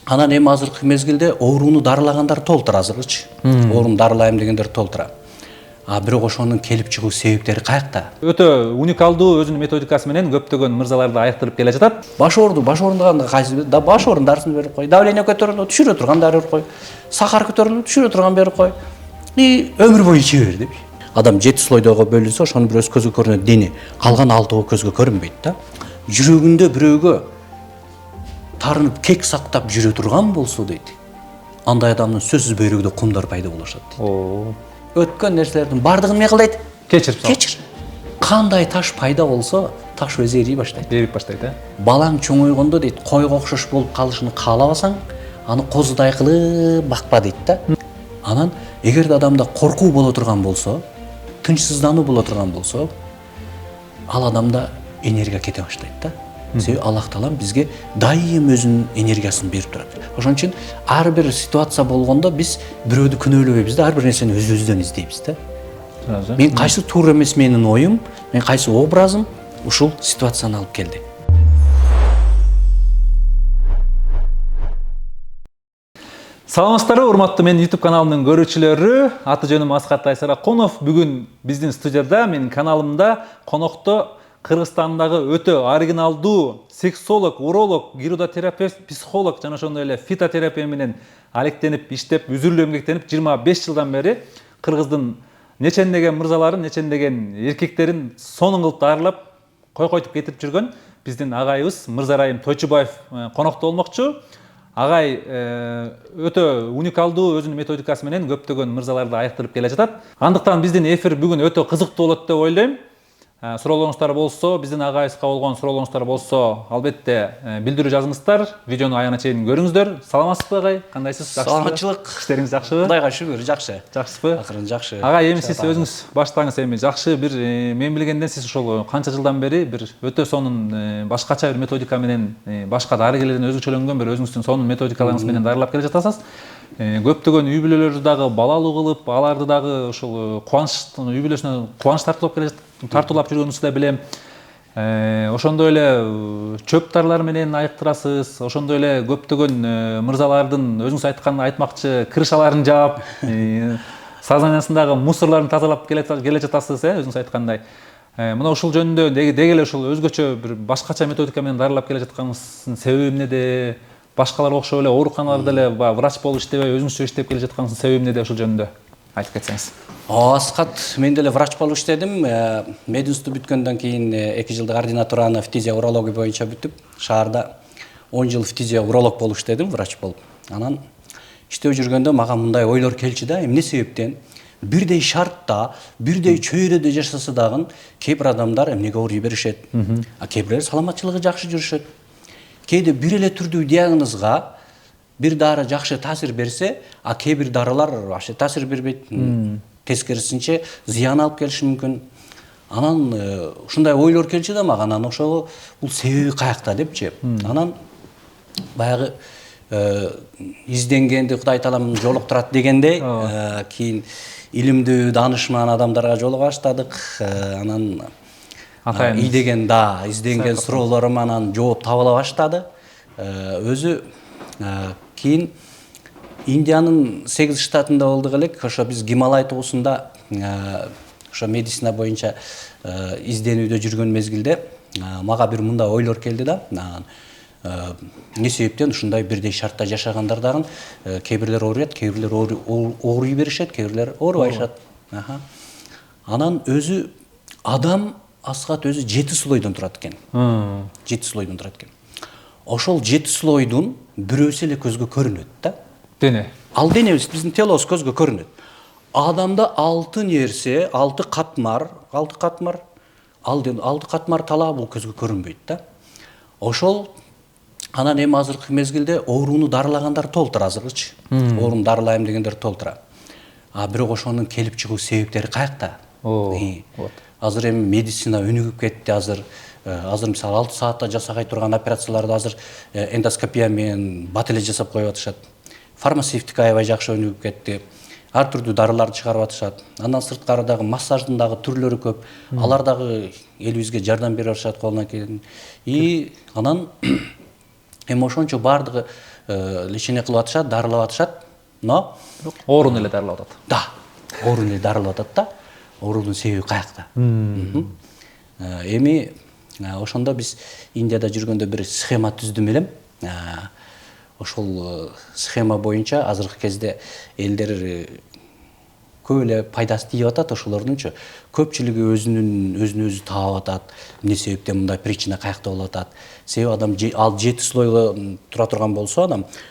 Анан эми азыркы мезгилде ооруну дарылагандар толтур азыркычы. Ооруну дарылайм дегендер толтура. Бирок ошонун келип чыгуу себептери каякта? Өтө уникалдуу өзүнүн методикасы менен көптөгөн мырзаларды айыктырып келе жатат. Баш оорundаганда кайсы да баш оорун дарысын берип кой. Давление көтөрүлүп түшүрө турган дары берип кой. Сахар көтөрүлүп түшүрө турган берип кой. И өмүр бою иче бер деп. Адам 7 слойдого бөлүнсө, ошонун бирөөсү көзгө көрүнөт дени, калган 6 көзгө көрүнбөйт да. Жүрөгүндө бирөөгө тарынып кек сактап жүрө турган болсо дейт. Андай адамдын сөзсүз бөйрөгүдө кумдар пайда болушат дейт. Өткөн нерселердин бардыгын эмне кыл дейт? Кечирип сал. Кечир. Кандай таш пайда болсо, таш өзү эрий баштайт. Эрип баштайт, Балаң чоңойгондо дейт, койго окшош болуп калышын каалабасаң, аны козудай кылып бакпа дейт да. Анан эгерде адамда коркуу боло турган болсо, тынчсыздануу боло турган болсо, ал адамда энергия кете баштайт да. Себеби Аллах Таалам бизге дайым өзүнүн энергиясын берип турат. Ошон үчүн ар бир ситуация болгондо биз бирөөдү күнөөлөбөйбүз да, ар бир нерсени өзүбүздөн издейбиз да. Мен кайсы туура эмес менин оюм, мен кайсы образым ушул ситуацияны алып келди. Саламатсыздарбы, урматтуу менин YouTube каналымдын көрүүчүлөрү. Аты жөнүм Асхат Айсаракунов. Бүгүн биздин студияда, менин каналымда конокто Кыргызстандагы өтө оригиналдуу сексолог, уролог, гирудотерапевт, психолог жана ошондой эле фитотерапия менен алектенип иштеп, үзүрлүү эмгектенип 25 жылдан бери Кыргыздын нечендеген мырзаларын, нечендеген эркектерин сонун кылып дарылап, койкойтуп кетирип жүргөн биздин агайыбыз Мырзарайым Тойчубаев конокто болмокчу. Агай өтө уникалдуу өзүнүн методикасы менен көптөгөн мырзаларды айыктырып келе жатат. Андыктан биздин эфир бүгүн өтө кызыктуу болот деп ойлойм. Суроолоруңуздар болсо, биздин агайыбызга болгон суроолоруңуздар болсо, албетте билдирүү жазыңыздар. Видеону аягына чейин көрүңүздөр. Саламатсызбы агай? Кандайсыз? Саламатчылык. Иштериңиз жакшыбы? Кудайга шүгүр, жакшы. Жакшысызбы? Акырын жакшы. Агай, эми сиз өзүңүз баштаңыз. Эми жакшы бир мен билгенден сиз ошол канча жылдан бери бир өтө сонун башкача бир методика менен башка дарыгерлерден өзгөчөлөнгөн бир өзүңүздүн сонун методикаларыңыз менен дарылап келе жатасыз. Көптөгөн үй бүлөлөрдү дагы балалуу кылып, аларды дагы ушул үй бүлөсүнө кубанч тартуулап жүргөнүңүздү да билем. Ошондой эле чөп дарылар менен айыктырасыз. Ошондой эле көптөгөн мырзалардын өзүңүз айтмакчы крышаларын жаап, сознаниясындагы мусорлорун тазалап келе жатасыз, өзүңүз айткандай. Мына ушул жөнүндө деги эле ушул өзгөчө бир башкача методика менен дарылап келе жатканыңыздын себеби эмнеде? Башкалар окшоп эле ооруканаларда эле врач болуп иштебей, өзүңүзчө иштеп келе жатканыңыздын себеби эмнеде? Ушул жөнүндө айтып кетсеңиз. Асхат, мен деле врач болуп иштедим. Мединститут бүткөндөн кийин 2 жылдык ординатураны фтизия урология боюнча бүтүп, шаарда 10 жыл фтизия уролог болуп иштедим, врач болуп. Анан иштеп жүргөндө мага мындай ойлор келчү да, эмне себептен бирдей шартта, бирдей чөйрөдө жашаса дагы кээ бир адамдар эмнеге ооруй беришет, а кээ бирлер саламатчылыгы жакшы жүрүшөт. Кээде бир эле түрдүү диагнозго бир дары жакшы таасир берсе, а кээ бир дарылар вообще таасир бербейт. Тескерисинче зыян алып келиши мүмкүн. Анан ушундай ойлор келчү да мага, анан ошого бул себеби каякта депчи. Анан баягы изденгенди Кудай Таалам жолуктурат дегендей, кийин илимдүү, даанышман адамдарга жолуга баштадык. Анан изденген суроолорум анан жооп табыла баштады. Өзү кийин Индиянын 8 штатында болдук элек, ошо биз Гималай тоосунда ошо медицина боюнча изденүүдө жүргөн мезгилде мага бир мындай ойлор келди да. Эмне себептен ушундай бирдей шартта жашагандар дагы кээ бирлер ооруйт, кээ бирлер ооруй беришет, кээ бирлер оорубайшат. Анан өзү адам Асхат өзү 7 слойдон турат экен. 7 слойдон турат экен. Ошол 7 слойдун бирөөсү эле көзгө көрүнөт да. Дене. Ал денебиз, биздин телобуз көзгө көрүнөт. Адамда 6 нерсе, 6 катмар, алты катмар талаа бул көзгө көрүнбөйт да. Ошол анан эми азыркы мезгилде ооруну дарылагандар толтур азыркычы. Ооруну дарылайм дегендер толтура. Бирок ошонун келип чыгуу себептери каякта? Азыр эми медицина өнүгүп кетти. Азыр мисалы 6 саатта жасагай турган операцияларды азыр эндоскопия менен бат эле жасап коюп атышат. Фармацевтика аябай жакшы өнүгүп кетти. Ар түрдүү дарыларды чыгарып атышат. Андан сырткары дагы массаждын дагы түрлөрү көп. Алар дагы элибизге жардам берип атышат колунан келген. Анан эми ошончо бардыгы лечение кылып атышат, дарылап атышат, но оорун эле дарылап атат. да, оорун эле дарылап атат да. Оорунун себеби каякта? Эми ошондо биз Индияда жүргөндө бир схема түздүм элем. Ошол схема боюнча азыркы кезде элдер көп эле пайдасы тийип атат ошолордунчу. Көпчүлүгү өзүн өзү таап атат. Эмне себептен мындай причина каякта болуп атат? Себеби адам ал 7 слойго тура турган болсо,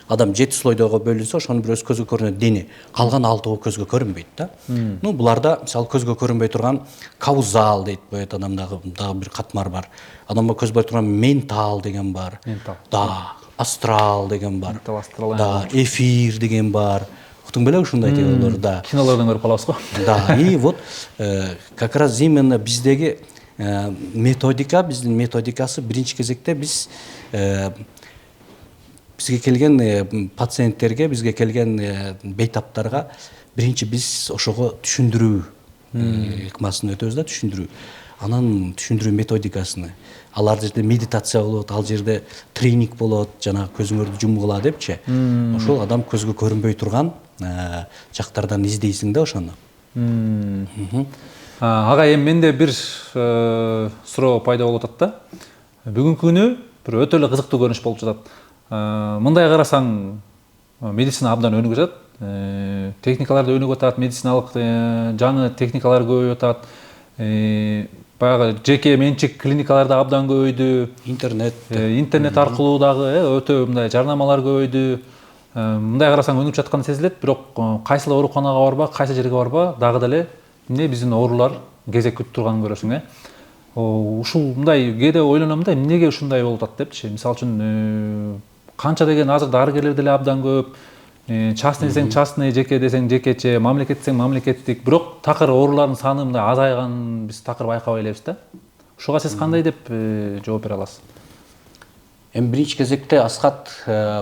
адам 7 слойдого бөлүнсө, ошонун бирөөсү көзгө көрүнөт дене, калган 6 көзгө көрүнбөйт да. Ну буларда мисалы көзгө көрүнбөй турган каузал дейт адамдагы дагы бир катмар бар. Адамга көзбөй турган ментал деген бар. Да, астрал деген бар. Да, эфир деген бар. Уктуң беле ушундай теориялар да. Кинолордон көрүп калабыз го. Да, и вот как раз именно биздеги методика, биздин методикасы биринчи кезекте биз бизге келген пациенттерге, бизге келген бейтаптарга биринчи биз ошого түшүндүрүү ыкмасын өтөбүз да, түшүндүрүү. Анан түшүндүрүү методикасын. Алар жерде медитация болот, ал жерде тренинг болот, жана көзүңөрдү жумгула депчи. Ошол адам көзгө көрүнбөй турган жактардан издейсиң да ошону. Ага, эми менде бир суроо пайда болуп атат да. Бүгүнкү күнү бир өтө эле кызыктуу көрүнүш болуп жатат. Мындай карасаң, медицина абдан өнүгүп жатат. Техникалар да өнүгүп атат, медициналык жаңы техникалар көбөйүп атат. Баягы жеке менчик клиникалар да абдан көбөйдү. Интернет аркылуу дагы өтө мындай жарнамалар көбөйдү. Мындай карасаң өнүгүп жатканы сезилет, бирок кайсыл ооруканага барба, кайсы жерге барба, дагы деле эмне биздин оорулар кезек күтүп турганын көрөсүң. Ушул мындай кээде ойлоном да, эмнеге ушундай болуп атат депчи. Мисалы үчүн канча деген азыр дарыгерлер деле абдан көп. Частный десең частный, жеке десең жекече, мамлекет десең мамлекеттик, бирок такыр оорулардын саны мындай азайганын биз такыр байкабай элебиз да. Ушуга сиз кандай деп жооп бере аласыз? Эми биринчи кезекте Асхат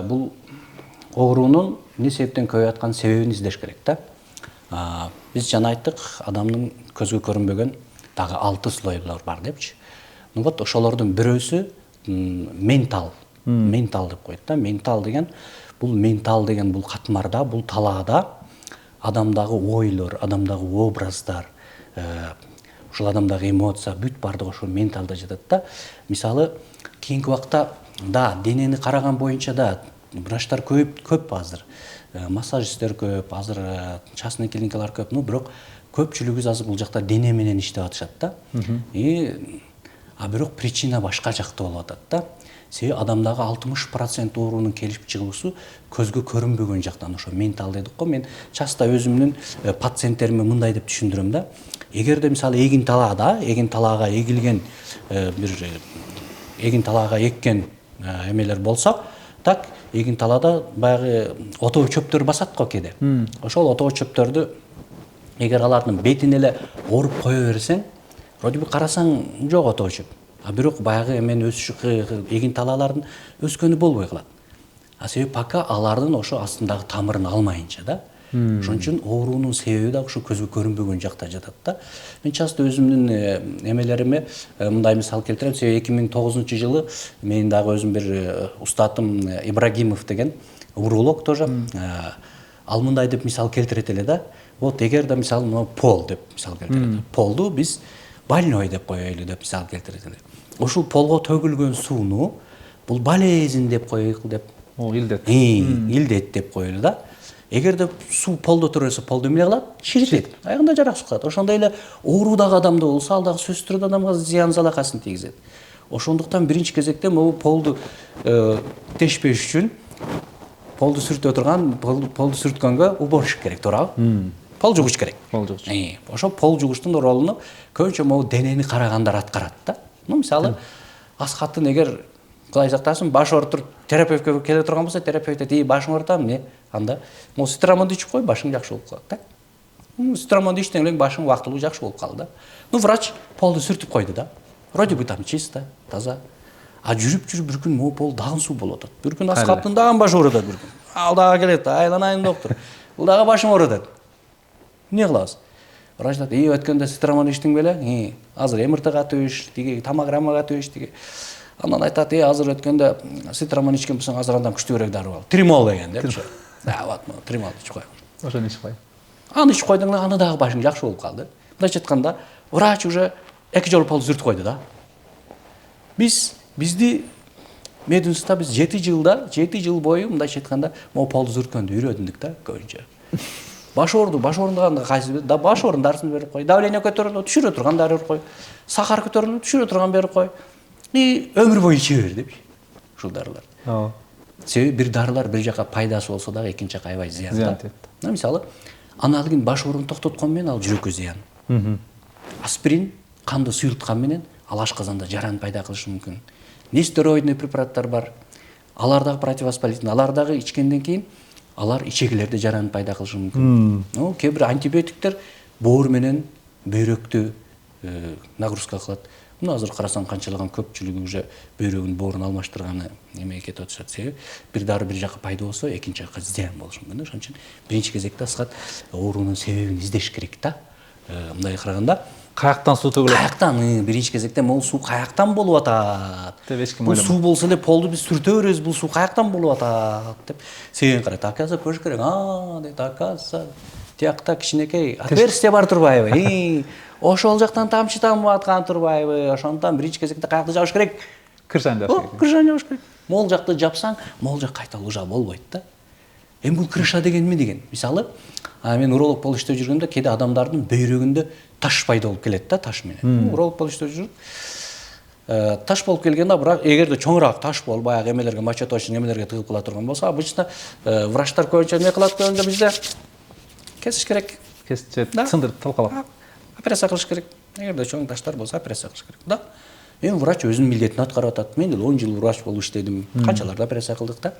бул оорунун эмне себептен көбөйүп аткан себебин издеш керек да. Биз жана айттык, адамдын көзгө көрүнбөгөн дагы 6 слойлор бар депчи. Ну вот ошолордун бирөөсү ментал деп коет да. Ментал деген бул катмарда, бул талаада адамдагы ойлор, адамдагы образдар, ушул адамдагы эмоция бүт бардыгы ошол менталда жатат да. Мисалы, кийинки убакта да денени караган боюнча да врачтар көп азыр. Массажисттер көп, азыр частный клиникалар көп, но бирок көпчүлүгүбүз азыр бул жакта дене менен иштеп атышат да. Бирок причина башка жакта болуп атат да. Себеби адамдагы 60% оорунун келип чыгуусу көзгө көрүнбөгөн жактан, ошо ментал дедик го. Мен часто өзүмдүн пациенттериме мындай деп түшүндүрөм да. Эгерде мисалы эгин талаага эгилген эгин талаага эккен эмелер болсо, так эгин талаада баягы отоо чөптөр басат го кээде. Ошол отоо чөптөрдү эгер алардын бетин эле оруп кое берсең, вроде бы карасаң жок отоо чөп. Бирок баягы эмен эгин талаалардын өскөнү болбой калат. Себеби пока алардын ошо астындагы тамырын алмайынча да. Ошон үчүн оорунун себеби да ошо көзгө көрүнбөгөн жакта жатат да. Мен часто өзүмдүн эмелериме мындай мисал келтирем. Себеби 2009-жылы менин дагы өзүм бир устатым Ибрагимов деген уролог тоже. Ал мындай деп мисал келтирет эле да. Вот эгерде мисалы пол деп мисал келтирет. Полду биз больной деп коелу деп мисал келтирет эле. Ушул полго төгүлгөн сууну бул болезнь деп коелу деп. Илдет. Илдет деп коелу да. Эгерде суу полдо төрөлсө, полду эмне кылат? Ширитет. Аягында жараксыз калат. Ошондой эле оорудагы адамда болсо, ал дагы сөзсүз түрдө адамга зыян залакасын тийгизет. Ошондуктан биринчи кезекте могу полду тешпеш үчүн полду сүрткөнгө уборщик керек, туурабы? Пол жугуш керек. Ошо пол жугуштун ролуну көбүнчө могу денени карагандар аткарат да. Мисалы, Асхаттын эгер Кудай сактасын, баш ооруп терапевтке келе турган болсо, терапевт айтат, башың ооруп эмне? Анда могу стромонду ичип кой, башың жакшы болуп калат да. Стромонду ичтен эле башың убактылуу жакшы болуп калды да. Врач полду сүртүп койду да. Вроде бы там чисто, таза. Жүрүп бир күн могу пол дагы суу болуп атат. Бир күн Асхаттын дагы башы ооруп атат бир күн. Ал дагы келет, айланайын доктор. Бул дагы башым ооруп атат. Эмне кылабыз? Врач айтат, өткөндө стромон ичтиң беле? Азыр МРТга түш, тиги томограммага түш, тиги. Анан айтат, азыр өткөндө ситрамон ичкен болсоң азыр андан күчтүүрөөк дары бар. Тримол деген депчи. Вот, тримол ичип коем. Ошону ичип кой. Аны ичип койдуң, аны дагы башың жакшы болуп калды. Мындайча айтканда, врач уже 2 жолу полду сүртүп койду да. Бизди мединститутта биз 7 жыл бою мындайча айтканда, могу полду сүрткөндү үйрөндүк да көбүнчө. Баш оорundаганда кайсы да баш оорун дарысын берип кой. Давление көтөрүлдү, түшүрө турган дары берип кой. Сахар көтөрүлдү, түшүрө турган берип кой. И өмүр бою иче бер депчи. Ушул дарылар. Себеби бир дарылар бир жака пайдасы болсо дагы экинчи жака аябай зыян да. Мисалы, аналгин баш оорун токтоткон менен ал жүрөккө зыян. Аспирин канды суйулткан менен ал ашказанда жараны пайда кылышы мүмкүн. Нестероидный препараттар бар. Алар дагы противовоспалительный, алар дагы ичкенден кийин алар ичегилерде жараны пайда кылышы мүмкүн. Кээ бир антибиотиктер боор менен бөйрөктү нагрузка кылат. Мына азыр карасаң канчалаган көпчүлүгү уже бөйрөгүн боорун алмаштырганы эме кетип атышат. Себеби бир дары бир жака пайда болсо экинчи жака зыян болушу мүмкүн. Ошон үчүн биринчи кезекте асыкат оорунун себебин издеш керек да. Мындай караганда Каяктан суу төгүлөт? Каяктан биринчи кезекте могу суу каяктан болуп атат? Деп эч ким Бул ойлонбойт. суу болсо эле полду биз сүртөбүз, бул суу каяктан болуп атат деп себебин карайт. Оказывается, көрүш керек. Дейт, оказывается, тиякта кичинекей отверстие бар турбайбы? Ошол жактан тамчы тамып аткан турбайбы? Ошондон биринчи кезекте каякты жабыш керек. Кыршан жабыш керек. Кыршан жабыш керек. Могул жакты жапсаң, могул жак кайта лужа болбойт да. Эми бул крыша деген эмне деген? Мисалы, мен уролог болуп иштеп жүргөндө кээде адамдардын бөйрөгүндө таш пайда болуп келет да, таш менен. Уролог болуп иштеп жүрүп, таш болуп келгенде, бирок эгерде чоңураак таш болуп, баягы эмелерге, мочеточный эмелерге тыгылып кала турган болсо, обычно врачтар көбүнчө эме кылат көбүнчө бизде кесиш керек. Кесип, сындырып, талкалап. Операция кылыш керек. Эгерде чоң таштар болсо, операция кылыш керек да. Эми врач өзүнүн милдетин аткарып атат. Мен деле 10 жыл врач болуп иштедим. Канчаларда операция кылдык да.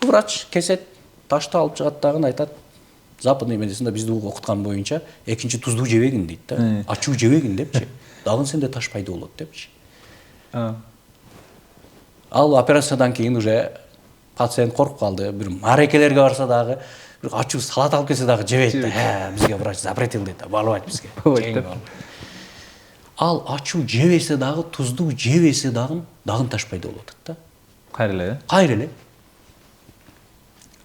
Врач кесет, ташты алып чыгат дагы айтат. Западный медицинада бизди окуткан боюнча экинчи туздуу жебегин дейт да. Ачуу жебегин депчи. Дагы сенде таш пайда болот депчи. Ал операциядан кийин уже пациент коркуп калды. Бир марекелерге барса дагы бир ачуу салат алып келсе дагы жебейт да. Бизге врач запретил дейт да. Болбойт бизге. Ал ачуу жебесе дагы, туздуу жебесе дагы таш пайда болуп атат да. Кайра эле.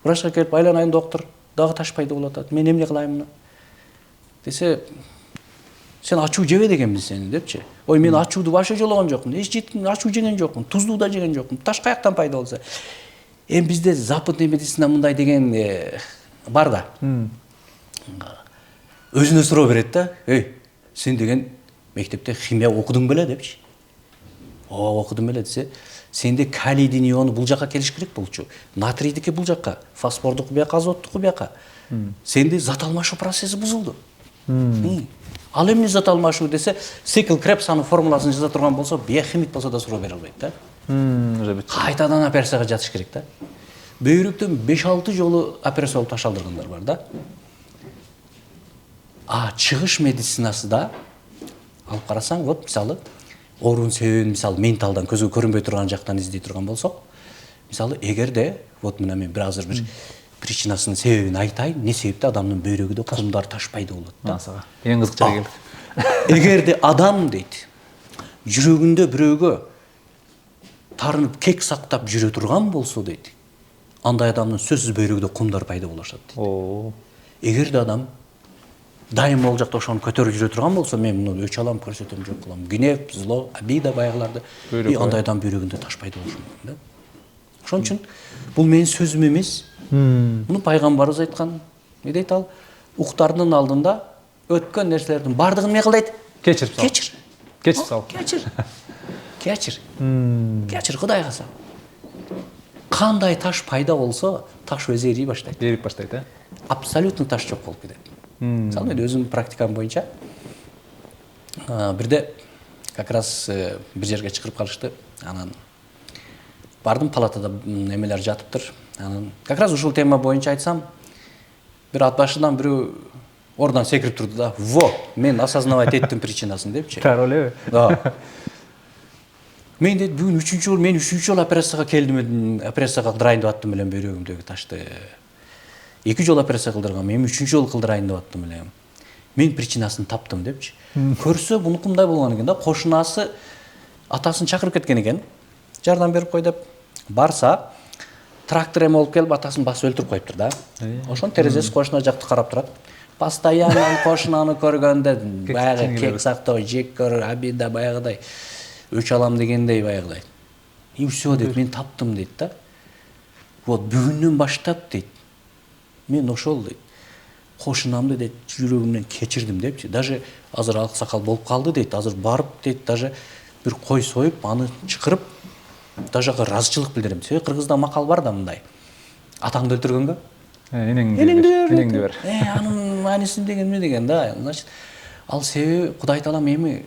Врачка келип айланайын доктор, дагы таш пайда болуп атат. Мен эмне кылайын муну? Десе, сен ачуу жебе дегенмин сени депчи. Ой, мен ачууду башка жологон жокмун. Эч ачуу жеген жокмун, туздуу да жеген жокмун. Таш каяктан пайда болсо? Эми бизде западный медицина мындай деген бар да. Өзүнө суроо берет да. Сен деген мектепте химия окудуң беле депчи. Окудум беле десе, сенде калийдин иону бул жака келиш керек болчу. Натрийдики бул жака, фосфордуку бияка, азоттуку бияка. Сенде зат алмашуу процесси бузулду. Ал эмне зат алмашуу десе, цикл Крепсанын формуласын жаза турган болсо, биохимик болсо да суроо бере албайт да. Кайтадан операцияга жатыш керек да. Бөйрөктөн 5-6 жолу операция болуп ташалдыргандар бар да. Чыгыш медицинасы да алып карасаң, вот мисалы, оорунун себебин мисалы менталдан көзгө көрүнбөй турган жактан издей турган болсок, мисалы эгерде вот мына мен бир азыр бир причинасынын себебин айтайын, эмне себепте адамдын бөйрөгүндө кумдар таш пайда болот да. Эң кызык жери келди. Эгерде адам дейт, жүрөгүндө бирөөгө тарынып кек сактап жүрө турган болсо дейт, андай адамдын сөзсүз бөйрөгүндө кумдар пайда болушат дейт. Эгерде адам дайым ол жакта ошону көтөрүп жүрө турган болсо, мен муну өч алам, көрсөтөм, жок кылам. Гнев, зло, обида баягыларды, андай адам бөйрөгүндө таш пайда болушу мүмкүн да. Ошон үчүн бул менин сөзүм эмес. Муну пайгамбарыбыз айткан. Не дейт ал? Уктардын алдында өткөн нерселердин бардыгын эмне кыл дейт? Кечирип сал. Кечирип сал. Кечир, Кудай калса. Кандай таш пайда болсо, таш өзү эрип баштайт. Эрип баштайт, Абсолютно таш жок болуп кетет. Мисалы, мен өзүмдүн практикам боюнча бирде как раз бир жерге чакырып калышты. Анан бардым, палатада эмелер жатыптыр. Анан как раз ушул тема боюнча айтсам, бир ат башынан бирөө ордон секирип турду да. Мен осознавать эттим причинасын депчи. Тар элеби? Да. Мен дейт, бүгүн 3-чү жолу, мен 3-чү жолу операцияга келдим, операцияга кылдырайын деп аттым элем бөйрөгүмдөгү ташты. 2 жолу операция кылдыргам, эми 3-чү жолу кылдырайын деп аттым элем. Мен причинасын таптым депчи. Көрсө мунукундай болгон экен да, кошунасы атасын чакырып кеткен экен. жардам берип кой деп барса, трактор эме болуп келип атасын басып өлтүрүп коюптур да. Ошонун терезеси кошуна жакты карап турат. Постоянно кошунаны көргөндө баягы кек сактоо, жек көрөр, обида баягыдай өч алам дегендей баягыдай. И все дейт, мен таптым дейт да. Вот бүгүнөн баштап дейт. Мен ошол дейт. Кошунамды дейт, жүрөгүмдөн кечирдим депчи. Даже азыр ак сакал болуп калды дейт. Азыр барып дейт, даже бир кой союп, аны чакырып, даже ыраазычылык билдирем. Себеби кыргызда макал бар да мындай. Атаңды өлтүргөнгө энеңди бер. Анын маанисин деген эмне деген да. Значит, ал себеби Кудай Таалам эми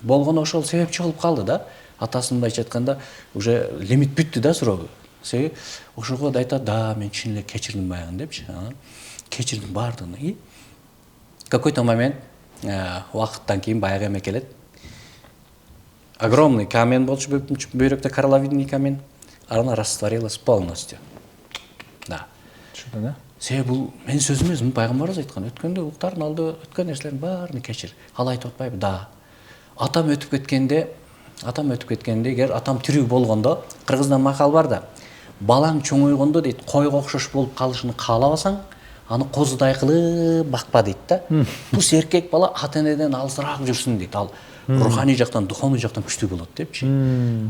болгону ошол себепчи кылып калды да. Атасын мындайча айтканда уже лимит бүттү да суроого. Себеби ошого да айтат, да, мен чын эле кечирдим баягын депчи. Кечирдим баардыгын. И какой-то момент убакыттан кийин баягы эме келет. Огромный камень болчу бөйрөктө, карловидный камень. Она растворилась полностью. Да. Шунда да. Себеби бул менин сөзүм эмес, пайгамбарыбыз айткан. Өткөндө уктардын алдыда өткөн нерселердин баарын кечир. Ал айтып атпайбы? Да. Атам өтүп кеткенде, эгер атам тирүү болгондо, кыргызда макал бар да. Балаң чоңойгондо дейт, койго окшош болуп калышын каалабасаң, аны козудай кылып бакпа дейт да. Бул эркек бала ата энеден алысыраак жүрсүн дейт. Ал руханий жактан, духовный жактан күчтүү болот депчи.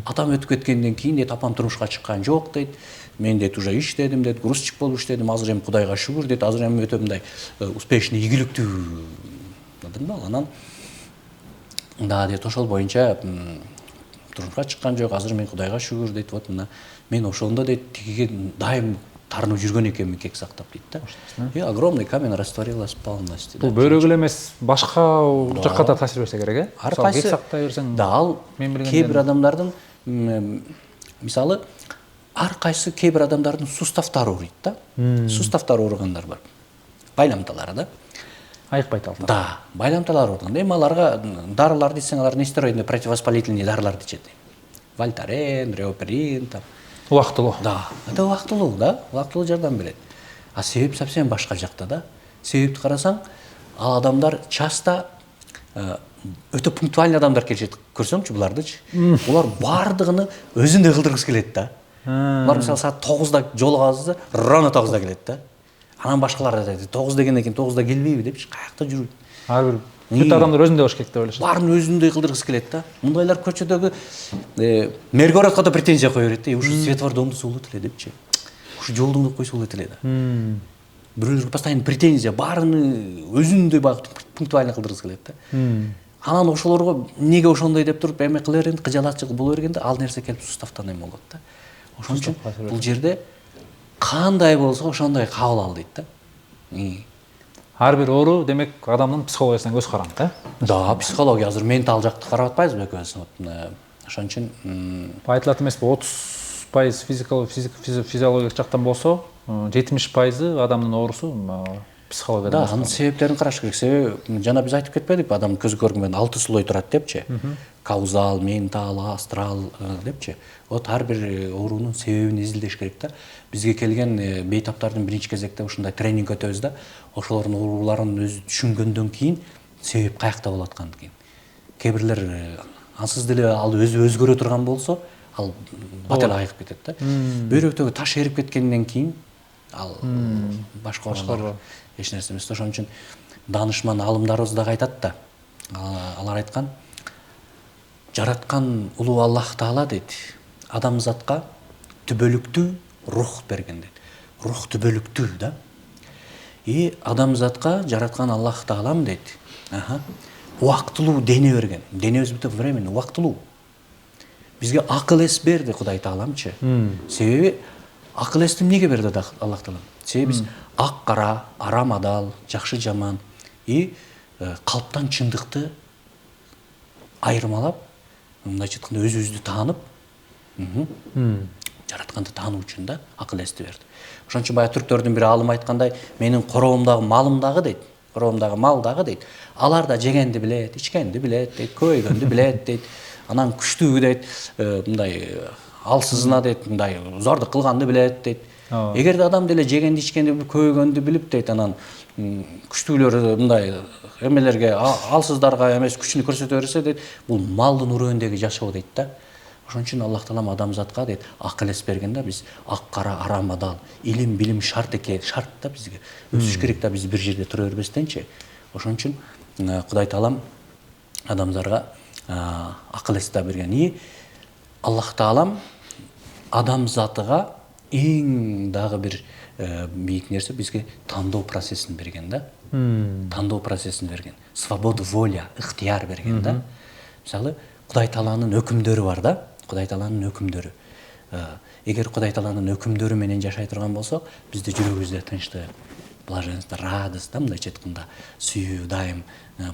Атам өтүп кеткенден кийин дейт, апам турмушка чыккан жок дейт. Мен дейт уже иштедим дейт, грузчик болуп иштедим. Азыр эми Кудайга шүгүр дейт, азыр эми өтө мындай успешный, ийгиликтүү. Анан да дейт, ошол боюнча турмушка чыккан жок, азыр мен Кудайга шүгүр дейт. Вот мына мен ошондо дейт тигиге дайым тарынып жүргөн экенмин, кек сактап дейт да. И огромный камень растворилась полностью. Бул бөйрөк эле эмес, башка жакка да таасир берсе керек, э? Ар кайсы кек сактай берсең. Да, ал кээ бир адамдардын мисалы ар кайсы кээ бир адамдардын суставтары ооруйт да. Суставтары ооругандар бар. Байламталары да. Айык байтал. Да, байламталары ооруган. Эми аларга дарылар десең, алар нестероидный противовоспалительный дарылар дечет. Вольтарен, Реоперин там. Убактылуу. Да, это убактылуу, да, убактылуу жардам берет. А себеп совсем башка жакта да. Себепти карасаң, ал адамдар часто өтө пунктуальный адамдар келишет. Көрсөңчү булардычы. Булар баардыгын өзүндөй кылдыргысы келет да. Булар мисалы саат 9-да жолугабыз, ровно 9-да келет да. Анан башкалар айтат, 9 дегенден кийин 9-да келбейби депчи, каякта жүрүп. Ар бир бүт адамдар өзүндөй болуш керек деп ойлошот. Баарын өзүндөй кылдыргысы келет да. Мындайлар көчөдөгү мэргородко да претензия кое берет да. Ушу светофордон суулут эле депчи. Ушу жолдоңду койсо болот эле да. Бирөөлөргө постоянно претензия, баарын өзүндөй багып пунктуально кылдыргысы келет да. Анан ошолорго неге ошондой деп туруп эме кыла бергенде, кыжалатчылык боло бергенде, ал нерсе келип суставтан эме болот да. Ошон үчүн бул жерде кандай болсо ошондой кабыл ал дейт да. Ар бир оору демек адамдын психологиясына көз каранды, да? Да, психология азыр ментал жакты карап атпайбызбы экөөбүз? Ошон үчүн айтылат эмеспи, 30% физиологиялык жактан болсо, 70% адамдын оорусу психологиядан. Да, анын себептерин караш керек. Себеби жана биз айтып кетпедикпи, адам көз көргөн 6 слой турат депчи. Каузал, ментал, астрал депчи. Вот ар бир оорунун себебин изилдеш керек да. Бизге келген бейтаптардын биринчи кезекте ушундай тренинг өтөбүз да. Ошолордун ооруларын өзү түшүнгөндөн кийин себеп каякта болуп атканын кийин. Кээ бирлер ансыз деле ал өзү өзгөрө турган болсо, ал бател айыгып кетет да. Бөйрөктөгү таш эрип кеткенден кийин ал башка эч нерсе эмес. Ошон үчүн данышман алымдарыбыз дагы айтат да. Алар айткан, жараткан улуу Аллах Таала дейт, адамзатка түбөлүктүү рух берген дейт. Рух түбөлүктүү да. И адамзатка жараткан Аллах Таалам дейт. Убактылуу дене берген. Денебиз бүтө временно убактылуу. Бизге акыл эс берди Кудай Тааламчы. Себеби акыл эсти эмнеге берди Аллах Таалам? Себеби биз ак кара, арам адал, жакшы жаман и калптан чындыкты айырмалап, мындайча айтканда өзүбүздү таанып, жаратканды таануу үчүн да акыл эсти берди. Ошон үчүн баягы түрктөрдүн бир алымы айткандай, менин короомдагы малым дагы дейт, короомдагы мал дагы дейт. Алар да жегенди билет, ичкенди билет дейт, көйгөндү билет дейт. Анан күчтүү дейт, мындай алсызына дейт, мындай зордук кылганды билет дейт. Эгерде адам деле жегенди ичкенди көйгөндү билип дейт, анан күчтүүлөр мындай эмелерге, алсыздарга эмес күчүнү көрсөтө берсе дейт, бул малдын үрөөндөгү жашоо дейт да. Ошон үчүн Аллах таалам адамзатка дейт акыл эс берген да, биз ак кара арам адал, илим билим шарт да бизге. Өсүш керек да, биз бир жерде тура бербестенчи. Ошон үчүн Кудай таалам адамдарга акыл эс да берген. И Аллах таалам адамзатыга эң дагы бир бийик нерсе бизге тандоо процессин берген да. Тандоо процессин берген. Свобода воля, ыктыяр берген да. Мисалы, Кудай тааланын өкүмдөрү бар да. Кудай тааланын өкүмдөрү. Эгер Кудай тааланын өкүмдөрү менен жашай турган болсок, бизде жүрөгүбүздө тынчтык, блаженство, радость, мындайча айтканда, сүйүү, дайым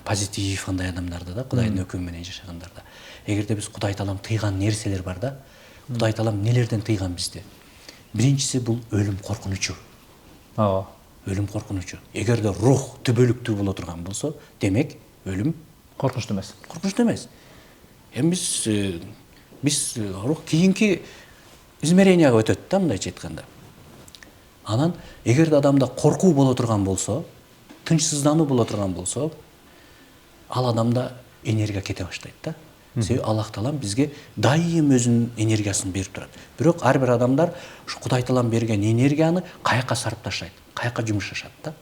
позитив андай адамдарда да, Кудайдын өкүмү менен жашагандарда. Эгерде биз Кудай таалам тыйган нерселер бар да, Кудай таалам нелерден тыйган бизди? Биринчиси бул өлүм коркунучу. Ооба. Өлүм коркунучу. Эгерде рух түбөлүктүү боло турган болсо, демек өлүм Коркунучтуу эмес. коркунучтуу эмес. Эми биз рух кийинки измеренияга өтөт да, мындайча айтканда. Анан эгерде адамда коркуу боло турган болсо, тынчсыздануу боло турган болсо, ал адамда энергия кете баштайт да. Себеби Аллах таалам бизге дайым өзүнүн энергиясын берип турат. Бирок ар бир адамдар ушу Кудай таалам берген энергияны каяка сарпташат, каяка жумушташат да.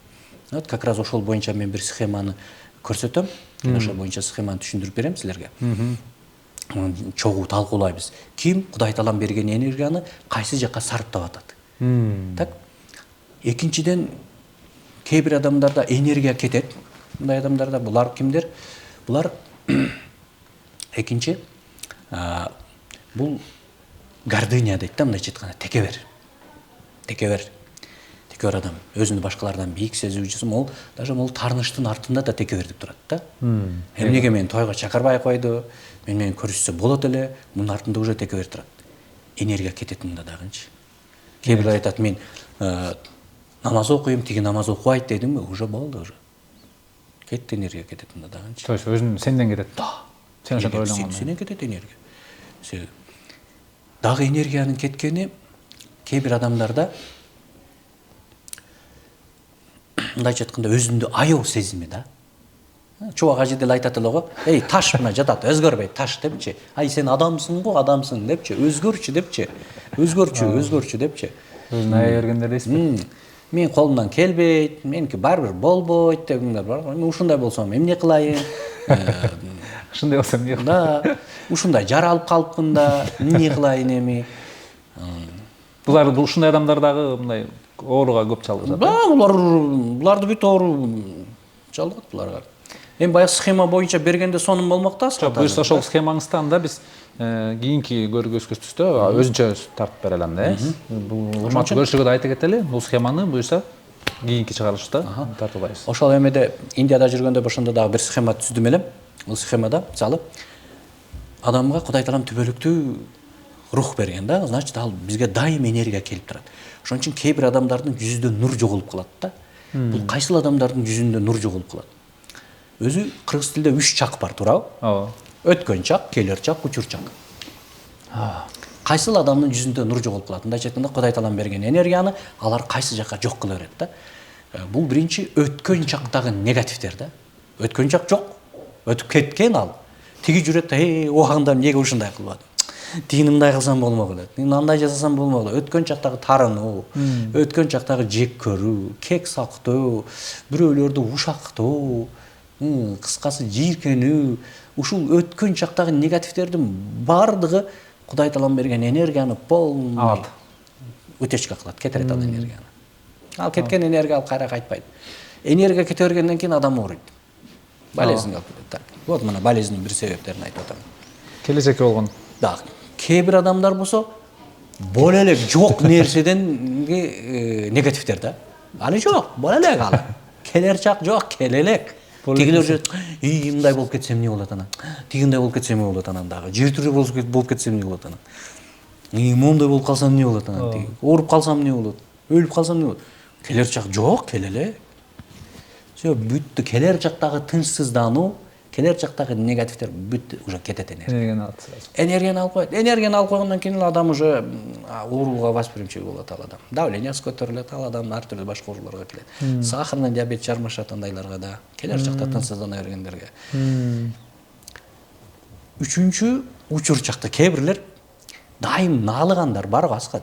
Вот как раз ошол боюнча мен бир схеманы көрсөтөм. Ошол боюнча схеманы түшүндүрүп берем силерге. Чогуу талкуулайбыз. Ким Кудай таалам берген энергияны кайсы жакка сарптап атат. Так. Экинчиден, кээ бир адамдарда энергия кетет. Мындай адамдарда булар кимдер? Булар экинчи бул гордыня дейт да, мындайча айтканда, текебер. Текебер адам өзүнү башкалардан бийик сезүүчүсү, ол даже могул таарыныштын артында да текебердик турат да. Эмнеге мени тойго чакырбай койду? Мен менен көрүшсө болот эле, мунун артында уже текебер турат. Энергия кетет мында дагынчы. Кээ бирөө айтат, мен намаз окуйм, тиги намаз окубайт дедимби, уже болду уже. Кетти, энергия кетет мында дагынчы. То есть өзүн сенден кетет. Да. Сен ошентип ойлонгон. Сенен кетет энергия. Дагы энергиянын кеткени кээ бир адамдарда мындайча айтканда өзүндү аяоо сезими да. Чубак ажы деле айтат эле го, эй, таш мына жатат, өзгөрбөйт таш депчи. Ай, сен адамсың го, адамсың депчи, өзгөрчү депчи. Өзгөрчү депчи. Өзүн ая бергендер дейсизби? Мен колумдан келбейт, меники баары бир болбойт дегендер бар. Мен ушундай болсом эмне кылайын? Ушундай болсом эмне кылайын? Да, ушундай жаралып калыпмын да, эмне кылайын эми? Булар ушундай адамдар дагы мындай ооруга көп чалдышат. Да, буларды бүт оору чалдыгат буларга. Эми баягы схема боюнча бергенде сонун болмок да. Жок, буюрса ошол схемаңыздан да биз кийинки көргөзгүчтүстө өзүнчө тартып бере алам да. Бул урматтуу көрүүчүгө да айта кетели, бул схеманы буюрса кийинки чыгарылышта тартып алабыз. Ошол эмеде Индияда жүргөндө ошондо дагы бир схема түздүм элем. Бул схемада мисалы адамга Кудай таалам түбөлүктүү рух берген да, значит ал бизге дайым энергия келип турат. Ошон үчүн кээ бир адамдардын жүзүндө нур жоголуп калат да. Бул кайсыл адамдардын жүзүндө нур жоголуп калат? Өзү кыргыз тилде 3 чак бар, туурабы? Ооба. Өткөн чак, келер чак, учур чак. Кайсыл адамдын жүзүндө нур жоголуп калат? Мындайча айтканда, Кудай таалам берген энергияны алар кайсы жакка жок кыла берет да. Бул биринчи өткөн чактагы негативдер да. Өткөн чак жок, өтүп кеткен ал. Тиги жүрөт да, убагында эмнеге ушундай кылбадым? Тигини мындай кылсам болмок эле. Мындай жасасам болмок эле. Өткөн чактагы тарынуу, өткөн чактагы жек көрүү, кек сактоо, бирөөлөрдү ушактоо, кыскасы жийиркенүү, ушул өткөн чактагы негативдердин бардыгы Кудай таалам берген энергияны полный алат. Утечка кылат, кетирет ал энергияны. Ал кеткен энергия ал кайра кайтпайт. Энергия кете бергенден кийин адам ооруйт. Болезнь алып кетет. Так. Вот мына болезньдин бир себептерин айтып атам. Келечекке болгон. Да. Кээ бир адамдар болсо боло элек жок нерседен негативдер да. Аны жок, боло элек ал. Келер чак жок, келе элек. Тигилер жүрөт, мындай болуп кетсем эмне болот анан? Тигиндей болуп кетсем эмне болот анан дагы? Жер түрү болуп кетсем эмне болот анан? Моундай болуп калсам эмне болот анан? Ооруп калсам эмне болот? Өлүп калсам эмне болот? Келер чак жок, келе элек. Все, бүттү. Келер чактагы тынчсыздануу, келер чактагы негативдер бүттү, уже кетет энергия. Энергияны алат. Энергияны алып коет. Энергияны алып койгондон кийин адам уже ооруга восприимчивый болот ал адам. Давлениясы көтөрүлөт, ал адам ар түрдүү башка ооруларга келет. Сахарный диабет жармашат андайларга да. Келер чакта тынчсыздана бергендерге. Үчүнчү учур чакта кээ бирлер дайым наалыгандар барго аскат.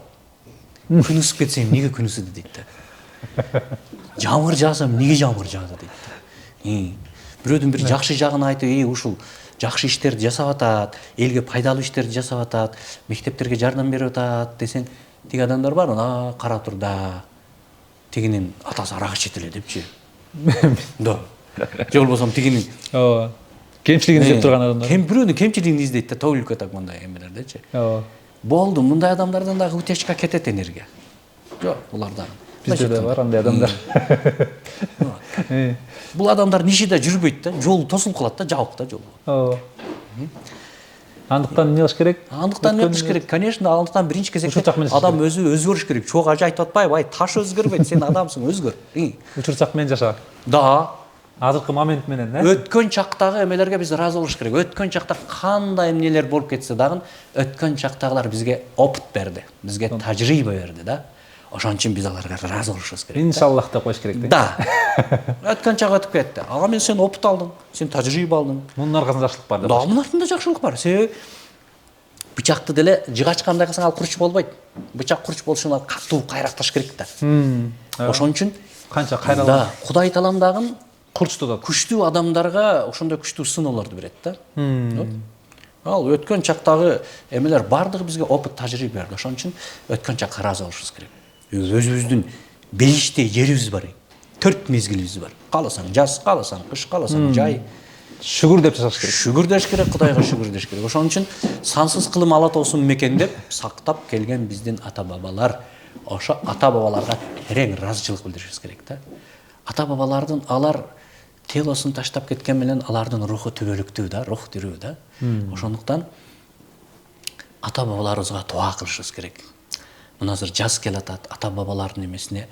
Күн ысып кетсе эмнеге күн ысыды дейт да. Жамгыр жааса эмнеге жамгыр жаады дейт да. Бирөөдүн бир жакшы жагын айтып, ушул жакшы иштерди жасап атат, элге пайдалуу иштерди жасап атат, мектептерге жардам берип атат десең, тиги адамдар бар, карап тур да. Тигинин атасы арак ичет эле депчи. Да. Же болбосо тигинин кемчилигин издеп турган адамдар. Бирөөнүн кемчилигин издейт да, төгүлүп кетет мындай эмелердечи. Болду, мындай адамдардан дагы утечка кетет энергия. Жок, булардан. Бизде да бар андай адамдар. Бул адамдар нишиде жүрбөйт да, жол тосулуп калат да, жабык да жол. Андыктан эмне кылыш керек? Андыктан эмне кылыш керек? Конечно, андыктан биринчи кезекте адам өзү өзгөрүш керек. Чоң ажы айтып атпайбы? Таш өзгөрбөйт, сен адамсың, өзгөр. Учурсак менен жаша. Да. Азыркы момент менен, Өткөн чактагы эмелерге биз ыраазы болуш керек. Өткөн чакта кандай эмнелер болуп кетсе дагы, өткөн чактагылар бизге опыт берди, бизге тажрыйба берди да. Ошон үчүн биз аларга ыраазы болушубуз керек. Иншаллах деп коюш керек да. Өткөн чак өтүп кетти. Ага мен сен опыт алдың, сен тажрыйба алдың. Мунун аркасында жакшылык бар деп. Да, мунун артында жакшылык бар. Себеби бычакты деле жыгачкандай кылсаң ал курч болбойт. Бычак курч болуш үчүн катуу кайракташ керек да. Ошон үчүн канча кайралган. Да, Кудай таалам дагы курчту да күчтүү адамдарга ошондой күчтүү сыноолорду берет да. Ал өткөн чактагы эмелер бардыгы бизге опыт тажрыйба берди. Ошон үчүн өткөн чакка ыраазы болушубуз керек. Өзүбүздүн белиштей жерибиз бар. 4 мезгилибиз бар. Кааласаң жаз, кааласаң кыш, кааласаң жай. Шүгүр деп жашаш керек. Шүгүр деш керек, Кудайга шүгүр деш керек. Ошон үчүн сансыз кылым ала тоосун мекендеп, сактап келген биздин ата-бабалар. Ошо ата-бабаларга терең ыраазычылык билдиришибиз керек да. Ата-бабалардын алар телосун таштап кеткен менен алардын руху түбөлүктүү да, рух тирүү да. Ошондуктан ата-бабаларыбызга дуа кылышыбыз керек. Мына азыр жаз келатат, ата-бабалардын эмесине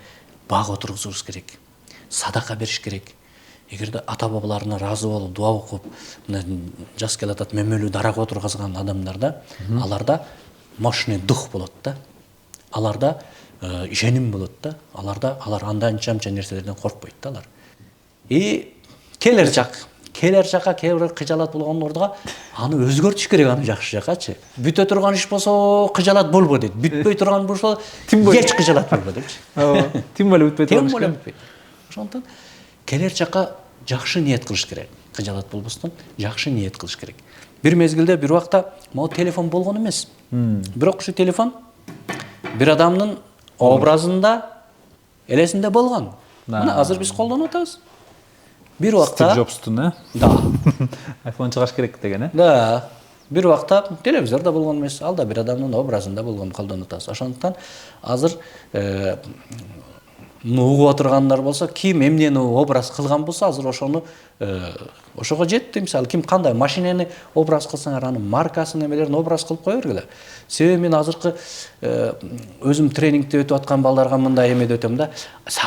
баг отургузубуз керек. Садака бериш керек. Эгерде ата-бабаларына ыраазы болуп, дуа окуп, мына жаз келатат мөмөлүү дарага отургузган адамдарда, аларда мощный дух болот да. Аларда ишеним болот да. Алар анча нерселерден коркпойт да алар. Келер жакка кээ бир кыжаалат болгондорго аны өзгөртүш керек, аны жакшы жакачы. Бүтө турган иш болсо кыжаалат болбо дейт. Бүтпөй турган болсо эч кыжаалат болбо депчи. Тим более бүтпөй турган иш. Ошондон келер жакка жакшы ниет кылыш керек. Кыжаалат болбостон жакшы ниет кылыш керек. Бир мезгилде бир убакта могу телефон болгон эмес. Бирок ушу телефон бир адамдын образында элесинде болгон. Мына азыр биз колдонуп атабыз. Бир убакта Стив Джобстун, Да. iPhone чыгаш керек деген, Да. Бир убакта телевизордо болгон эмес, ал да бир адамдын образында болгон колдонуп атабыз. Ошондуктан азыр угуп отургандар болсо, ким эмнени образ кылган болсо, азыр ошого жетти. Мисалы, ким кандай машинени образ кылсаңар, анын маркасын, эмелерин образ кылып кое бергиле. Себеби мен азыркы өзүм тренингде өтүп аткан балдарга мындай эме өтөм да.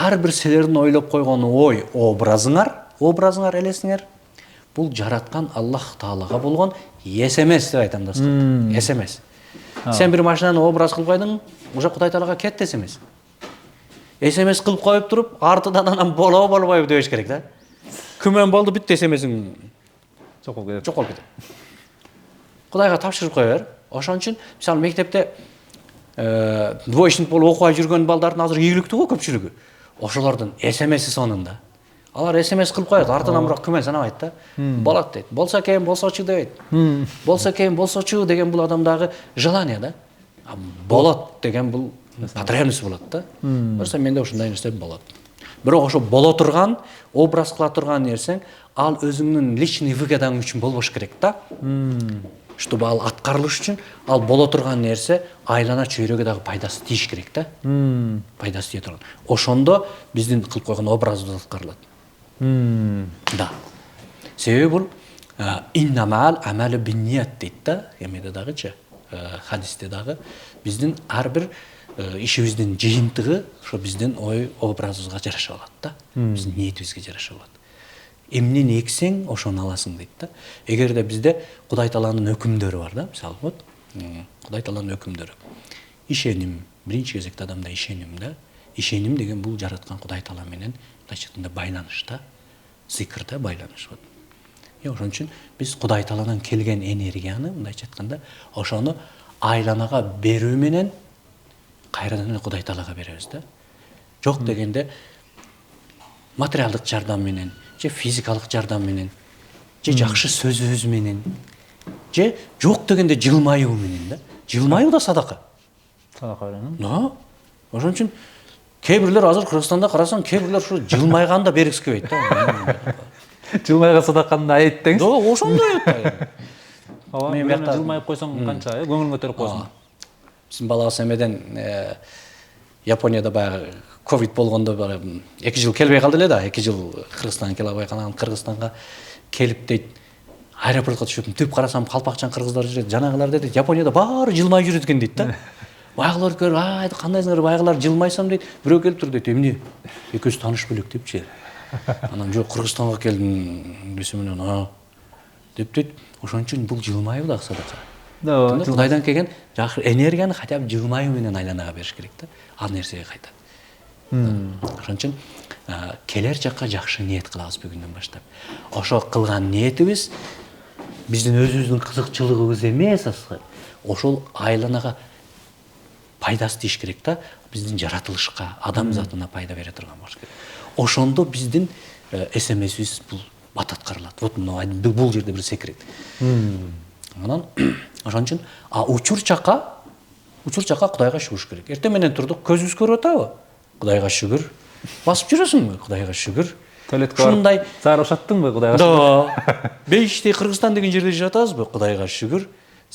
Ар бир силердин ойлоп койгон ой, образыңар элесиңер, бул жараткан Аллах Таалага болгон SMS деп айтам да. SMS. Сен бир машинаны образ кылып койдуң, уже Кудай Таалага кетти SMS. SMS кылып коюп туруп, артынан анан болбойбу дебеш керек да. Күмөн болду, бүттү SMS-иң жоколуп кетет. Кудайга тапшырып кое бер. Ошон үчүн мисалы мектепте двоечник болуп окубай жүргөн балдардын азыр ийгиликтүү го көпчүлүгү. Ошолордун SMS-и сонунда. Алар SMS кылып коет, артынан бирок күмөн санабайт да. Болот дейт. Болсо экен, болсочу дебейт. Болсо экен, болсочу деген бул адамдагы желание да. Болот деген бул потребность болот да. Болсо менде ушундай нерсе болот. Бирок ошо боло турган, образ кыла турган нерсең, ал өзүңдүн личный выгодаң үчүн болбош керек да. Чтобы ал аткарылыш үчүн, ал боло турган нерсе айлана чөйрөгө дагы пайдасы тийиш керек да. Пайдасы тие турган. Ошондо биздин кылып койгон образыбыз аткарылат. Да. Себеби бул иннамал амалу бинният дейт да, эмеде дагычы, хадисте дагы биздин ар бир ишибиздин жыйынтыгы ошо биздин ой образыбызга жараша алат да. Биздин ниетибизге жараша алат. Эмнени эксең, ошону аласың дейт да. Эгерде бизде Кудай Тааланын өкүмдөрү бар да, мисалы вот, Кудай Тааланын өкүмдөрү. Ишеним, биринчи кезекте адамда ишеним да. Ишеним деген бул жараткан Кудай Таала менен мындайча айтканда байланыш да. Зикр да, байланыш вот. Ошон үчүн биз Кудай Тааладан келген энергияны мындайча айтканда ошону айланага берүү менен кайрадан эле Кудай Таалага беребиз да. Жок дегенде материалдык жардам менен, же физикалык жардам менен, же жакшы сөзүбүз менен, же жок дегенде жылмаюу менен да. Жылмаюу да садака. Садака берем. Да. Ошон үчүн кээ бирлер азыр Кыргызстанда карасаң, кээ бирлер ушу жылмайганды да бергиски келбейт да. Жылмайга садаканы айт деңиз. Да, ошондой айт. Ооба, Мен мен биякта- жылмайып койсоң канча, көңүлүң көтөрүп койсуң. Биздин балабыз эмеден Японияда баягы ковид болгондо 2 жыл келбей калды эле да, 2 жыл Кыргызстанга келе албай калган. Кыргызстанга келип дейт, аэропортко түшүп, түп карасам калпакчан кыргыздар жүрөт. Жанагылар дейт, Японияда баары жылмай жүрөт экен дейт да. Байгылар көрүп, айт кандайсыңар байгылар жылмайсам дейт. Бирөө келип тур дейт, эмне? Экөөбүз тааныш белек депчи. Анан жок Кыргызстанга келдим десем менен, деп дейт. Ошон үчүн бул жылмайуу да садака. Да, Кудайдан келген жакшы энергияны хотя бы жылмаюу менен айланага бериш керек да. Ал нерсеге кайтат. Ошон үчүн келер жакка жакшы ниет кылабыз бүгүндөн баштап. Ошо кылган ниетибиз биздин өзүбүздүн кызыкчылыгыбыз эмес аскы. Ошол айланага пайдасы тийиш керек да. Биздин жаратылышка, адам затына пайда бере турган болуш керек. Ошондо биздин СМСибиз бул бат аткарылат. Вот бул жерде бир секрет. Анан ошон үчүн учур жакка Кудайга шүгүрүш керек. Эртең менен турдук, көзүбүз көрүп атабы? Кудайга шүгүр. Басып жүрөсүңбү? Кудайга шүгүр. Туалетке барып заар ошаттыңбы Кудайга шүгүр? Да. Бейиштей Кыргызстан деген жерде жашап атабызбы? Кудайга шүгүр.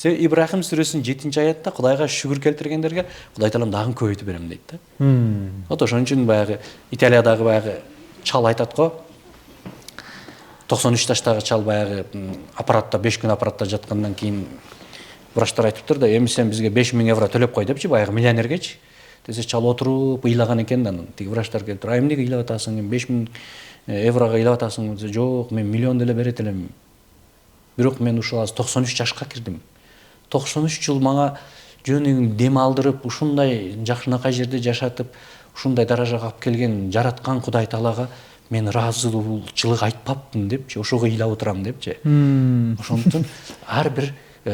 Ибрахим сүрөсүнүн 7-аятта Кудайга шүгүр келтиргендерге Кудай Таалам дагы көбөйтүп берем дейт да. Вот ошон үчүн баягы Италиядагы баягы чал айтат го. 93 жаштагы чал баягы аппаратта 5 күн аппаратта жаткандан кийин врачтар айтыптыр да, эми сен бизге 5000 евро төлөп кой депчи, баягы миллионергечи. Десе чал отуруп ыйлаган экен да, тиги врачтар келип туруп, эмнеге ыйлап атасың, 5000 еврого ыйлап атасың десе, жок, мен миллион деле берет элем. Бирок мен ушул азыр 93 жашка кирдим. 93 жыл мага жөнүгүн дем алдырып, ушундай жакшынакай жерде жашатып, ушундай даражага алып келген жараткан Кудай Таалага мен ыраазычылык айтпапмын депчи, ошого ыйлап отурам депчи. Ошондуктан ар бир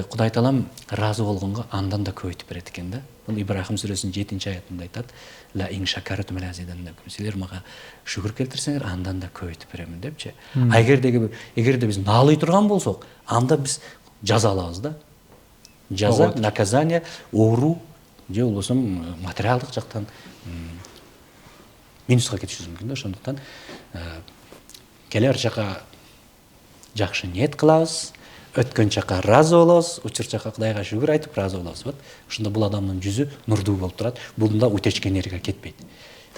Кудай Таалам ыраазы болгонго андан да көбөйтүп берет экен да. Бул Ибрахим сүрөсүнүн 7-аятында айтат: "Ла ин шакарат мелазидан", деп. Силер мага шүгүр келтирсеңер, андан да көбөйтүп беремин депчи. Эгерде биз наалый турган болсок, анда биз жаза алабыз да. Жаза, наказание, оору, же болбосо материалдык жактан минуска кетишибиз мүмкүн да. Ошондуктан келер жака жакшы ниет кылабыз, өткөн чакка ыраазы болобуз, учур чакка Кудайга шүгүр айтып ыраазы болобуз. Вот ошондо бул адамдын жүзү нурдуу болуп турат. Бунда утечка энергия кетпейт.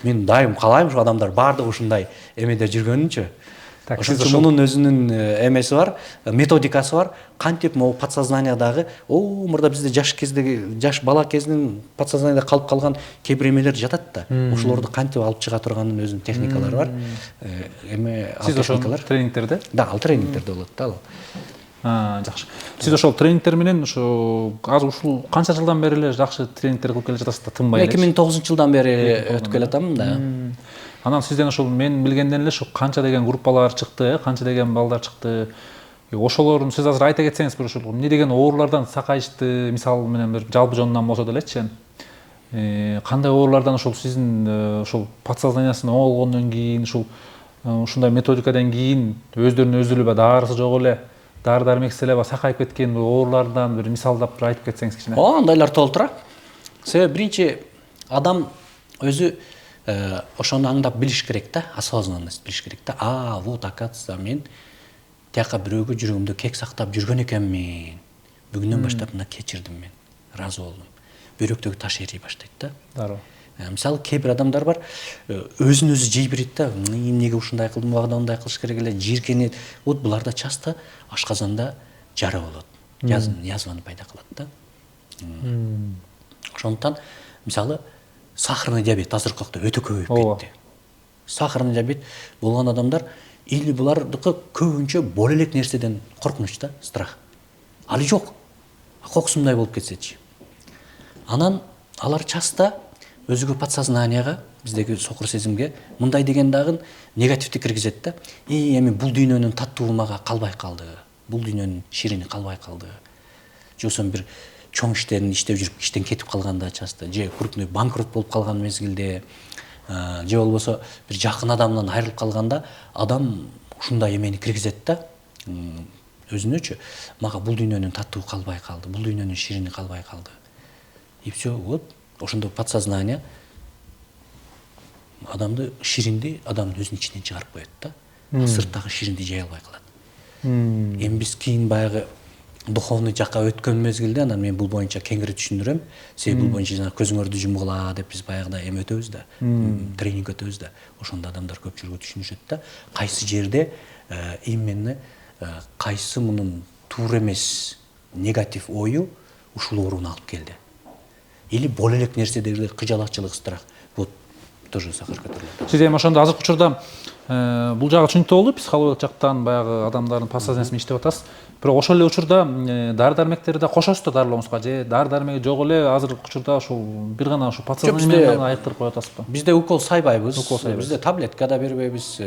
Мен дайым каалайм ушу адамдар баардыгы ушундай эмеде жүргөнүнчү. Ошон үчүн мунун өзүнүн эмеси бар, методикасы бар. Кантип могу подсознаниядағы, мурда бизде жаш бала кезинен подсознанияда калып калган кээ бир эмелер жатат да. Ошолорду кантип алып чыга турганын өзүнүн техникалары бар. Сиз ошол тренингтерде? Да, ал тренингтерде болот да. Жакшы. Сиз ошол тренингтер менен ошо азыр ушул канча жылдан бери эле жакшы тренингтер кылып келе жатасыз да, тынбай эле? 2009-жылдан бери өтүп келатам да. Анан сизден ошол мен билгенден эле ошо канча деген группалар чыкты, канча деген балдар чыкты. Ошолорун сиз азыр айта кетсеңиз, бир ошол эмне деген оорулардан сакайышты, мисал менен бир жалпы жонунан болсо делечи. Кандай оорулардан ошол сиздин ошол подсознаниясын оңолгондон кийин, ушундай методикадан кийин өздөрүнүн өзү эле дарысы жок эле, дары дармексиз эле сакайып кеткен оорулардан бир мисалдап бир айтып кетсеңиз кичине. Андайлар толтура. Себеби биринчи адам өзү ошону аңдап билиш керек да, осознанность билиш керек да. Вот оказывается мен тияка бирөөгө жүрөгүмдө кек сактап жүргөн экенмин. Бүгүндөн баштап мына кечирдим мен. Ыраазы болдум. Бөйрөктөгү таш эрий баштайт да. Дароо. Мисалы кээ бир адамдар бар, өзүн өзү жей берет да. Эмнеге ушундай кылдым, убагында мындай кылыш керек эле, жийиркенет. Вот буларда часто ашказанда жара болот. Язваны пайда кылат да. Ошондуктан мисалы сахарный диабет азыркы убакта өтө көбөйүп кетти. Сахарный диабет болгон адамдар или булардыкы көбүнчө бол элек нерседен коркунуч да, страх. Али жок. Кокусундай болуп кетсечи. Анан алар часто өзүгө подсознанияга, биздеги сокур сезимге мындай деген дагы негативди киргизет да. Эми бул дүйнөнүн таттуу мага калбай калды. Бул дүйнөнүн ширини калбай калды. Жосом бир чоң иштерин иштеп жүрүп иштен кетип калганда часто, же крупный банкрот болуп калган мезгилде, же болбосо бир жакын адамдан айрылып калганда адам ушундай эмени киргизет да, өзүнөчү мага бул дүйнөнүн таттуу калбай калды, бул дүйнөнүн ширини калбай калды. И все, вот ошондо подсознание адамды ширинди адамдын өзүнүн ичинен чыгарып коет да. Сырттагы ширинди жей албай калат. Эми биз кийин баягы духовный жакка өткөн мезгилде анан мен бул боюнча кеңири түшүндүрөм. Себеби бул боюнча жана көзүңөрдү жумгула деп биз баягыда эми өтөбүз да, тренинг өтөбүз да. Ошондо адамдар көпчүлүгү түшүнүшөт да. Кайсы жерде именно кайсы мунун туура эмес негатив ою ушул ооруну алып келди. Или боло элек нерседеги кыжалакчылык, страх. Вот тоже сахар көтөрүлөт. Сиз эми ошондо азыркы учурда бул жагы түшүнүктүү болду, психологиялык жактан баягы адамдардын подсознательныйсын иштеп атасыз. Бирок ошол эле учурда дары-дармектерди да кошосуз да дарылообузга, же дары-дармеги жок эле азыркы учурда ушул бир гана ушул подсознание менен гана айыктырып коюп атасызбы? Бизде укол сайбайбыз. Бизде таблетка да бербейбиз.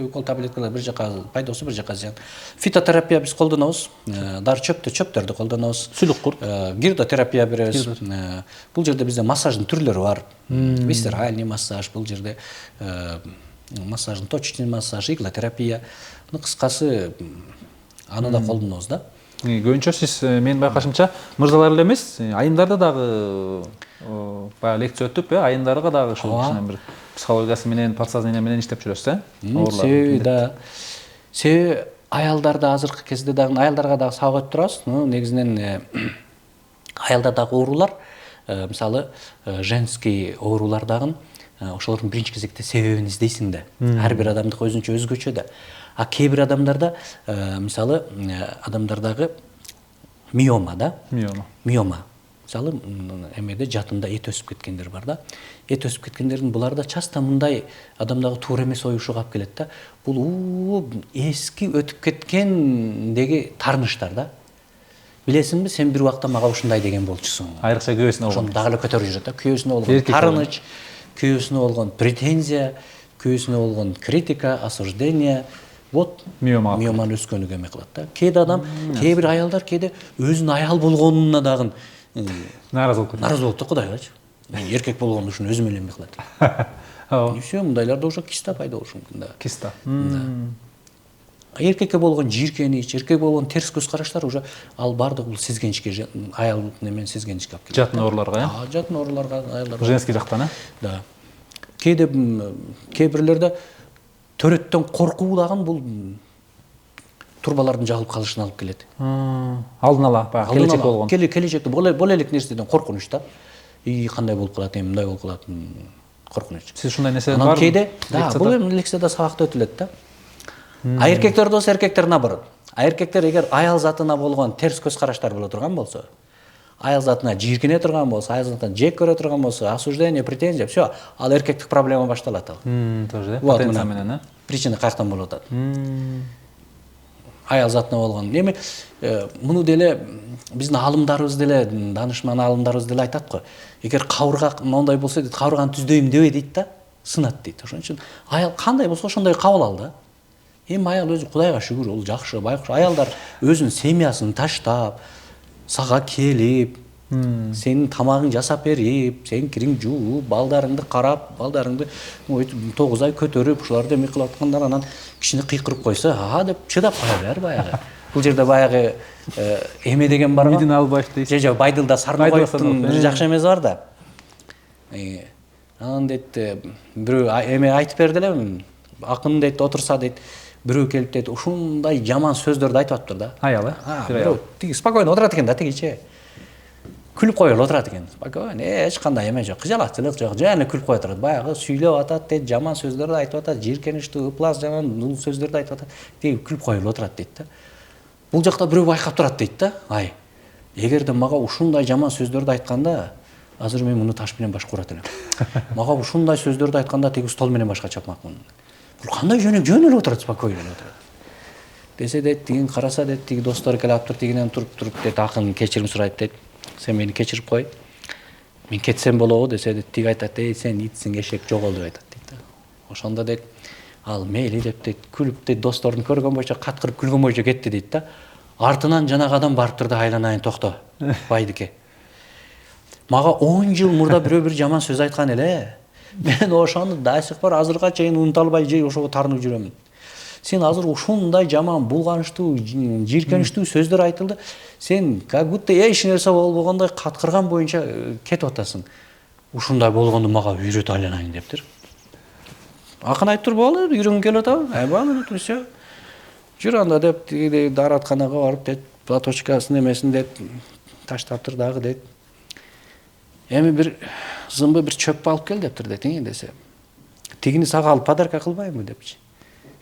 Укол таблеткалар бир жака пайдасы, бир жака зыян. Фитотерапия биз колдонобуз. Дары чөптөрдү колдонобуз. Сүлүк курт. Гирдотерапия беребиз. Бул жерде бизде массаждын түрлөрү бар. Висцеральный массаж, бул жерде массаждын точечный массаж, иглотерапия. Кыскасы аны да колдонобуз да. Көбүнчө сиз менин байкашымча мырзалар эле эмес, айымдарда дагы баягы лекция өтүп, айымдарга дагы ушул кичине бир психологиясы менен, подсознание менен иштеп жүрөсүз, Себеби да. Себеби аялдарда азыркы кезде дагы аялдарга дагы сабак өтүп турабыз. Негизинен аялдардагы оорулар, мисалы женский оорулар дагы ошолордун биринчи кезекте себебин издейсиң да. Ар бир адамдыкы өзүнчө да. А кээ бир адамдарда, мисалы, адамдардагы миома да. Миома. Мисалы, эмеде жатында эт өсүп кеткендер бар да. Эт өсүп кеткендердин буларда часто мындай адамдагы туура эмес ой ушуга алып келет да. Бул эски өтүп кеткендеги тарныштар да. Билесиңби, сен бир убакта мага ушундай деген болчусуң. Айрыкча күйөөсүнө болгон. Ошону дагы эле көтөрүп жүрөт да. Күйөөсүнө болгон тарыныч, күйөөсүнө болгон претензия, күйөөсүнө болгон критика, осуждение. Вот миоманы өскөнүгө эме кылат да. Кээде адам, кээ бир аялдар кээде өзүнүн аял болгонуна дагы нааразы болуп кетет. Нааразы болот да, Кудайгачы. Эркек болгону үчүн өзүм эле эме кылат. И все, мындайларда уже киста пайда болушу мүмкүн да. Киста. Эркекке болгон жийиркенич, эркекке болгон терс көз караштар уже ал бардыгы бул сезгенчке, аял немен сезгенчке алып келет. Жатын ооруларга, Жатын ооруларга, аялдарга. Женский жактан, Да. Кээде кээ бирлерде төрөттөн коркуу дагы бул турбалардын жагылып калышына алып келет. Алдын ала, баягы келечек болгон. Келечекте боло элек нерседен коркунуч да. Кандай болуп калат, мындай болуп калат, коркунуч. Сиз ушундай нерсе бар? Кээде, бул эми лекцияда сабакта өтүлөт да. А эркектер болсо эркектер наоборот. А эркектер эгер аял затына болгон терс көз караштар боло турган болсо, аял затына жийиркене турган болсо, аял затына жек көрө турган болсо, осуждение, претензия, все, ал эркектик проблема башталат ал. Тоже, потенция менен, Причина каяктан болуп атат. Аял затына болгон. Эми муну деле биздин алымдарыбыз деле, данышман алымдарыбыз деле айтат го. Эгер кабырга моундай болсо, дейт, кабырганы түздөйм дебе дейт да, сынат дейт. Ошон үчүн аял кандай болсо ошондой кабыл ал да. Эми аял өзү Кудайга шүгүр, ол жакшы, байкуш. Аялдар өзүнүн семьясын таштап, сага келип, сенин тамагың жасап берип, сенин кириң жууп, балдарыңды карап, балдарыңды 9 ай көтөрүп, ушуларды эме кылып аткандар анан кичине кыйкырып койсо, деп чыдап кала бер баягы. Бул жерде баягы эме деген бар го. Мидин албайт дейсиз. Же Байдылда Сарнабаевдин бир жакшы эмеси бар да. Анан дейт, бирөө эме айтып берди эле, акын дейт, отурса дейт, бирөө келип дейт, ушундай жаман сөздөрдү айтып атыптыр да. Аял, бирөө тиги спокойно отурат экен да, тигичи. Күлүп коюп отурат экен. Спокойно, эч кандай эме жок, кыжалакчылык жок, жана күлүп коюп атат. Баягы сүйлөп атат дейт, жаман сөздөрдү айтып атат, жийиркеничтүү, ыплас жаман сөздөрдү айтып атат. Тиги күлүп коюп отурат дейт да. Бул жакта бирөө байкап турат дейт да. Эгерде мага ушундай жаман сөздөрдү айтканда, азыр мен муну таш менен башка урат элем. Мага ушундай сөздөрдү айтканда тиги стол менен башка чапмакмын. Бул кандай жөн эле отурат, спокойно эле отурат. Десе дейт, тигин караса дейт, тиги достору келиптир, тигинен туруп дейт, акын кечирим сурайт дейт. Сен мени кечирип кой. Мен кетсем болобу десе дейт, тиги айтат, сен итсиң, эшек жогол деп айтат дейт. Ошондо дейт, ал мейли деп дейт, күлүп дейт, досторун көргөн боюнча каткырып күлгөн боюнча кетти дейт да. Артынан жанагы адам барыптыр да, айланайын, токто, байдыке. Мага 10 жыл мурда бирөө бир жаман сөз айткан эле. Мен ошону да сих пор азыркыга чейин унута албай же ошого тарынып жүрөмүн. Сен азыр ушундай жаман, булганычтуу, жийиркеничтүү сөздөр айтылды. Сен как будто эч нерсе болбогондой каткырган боюнча кетип атасың. Ушундай болгонду мага үйрөтө айланайын дептир. Акын айтып туруп болду, үйрөнгүм келип атабы? Болду, все. Жүр анда деп дааратканага барып дейт, платочкасын эмесин дейт, таштаптыр дагы дейт. Эми бир зымбы бир чөп алып кел дептир дейт, десе. Тигини сага алып подарка кылбаймынбы депчи.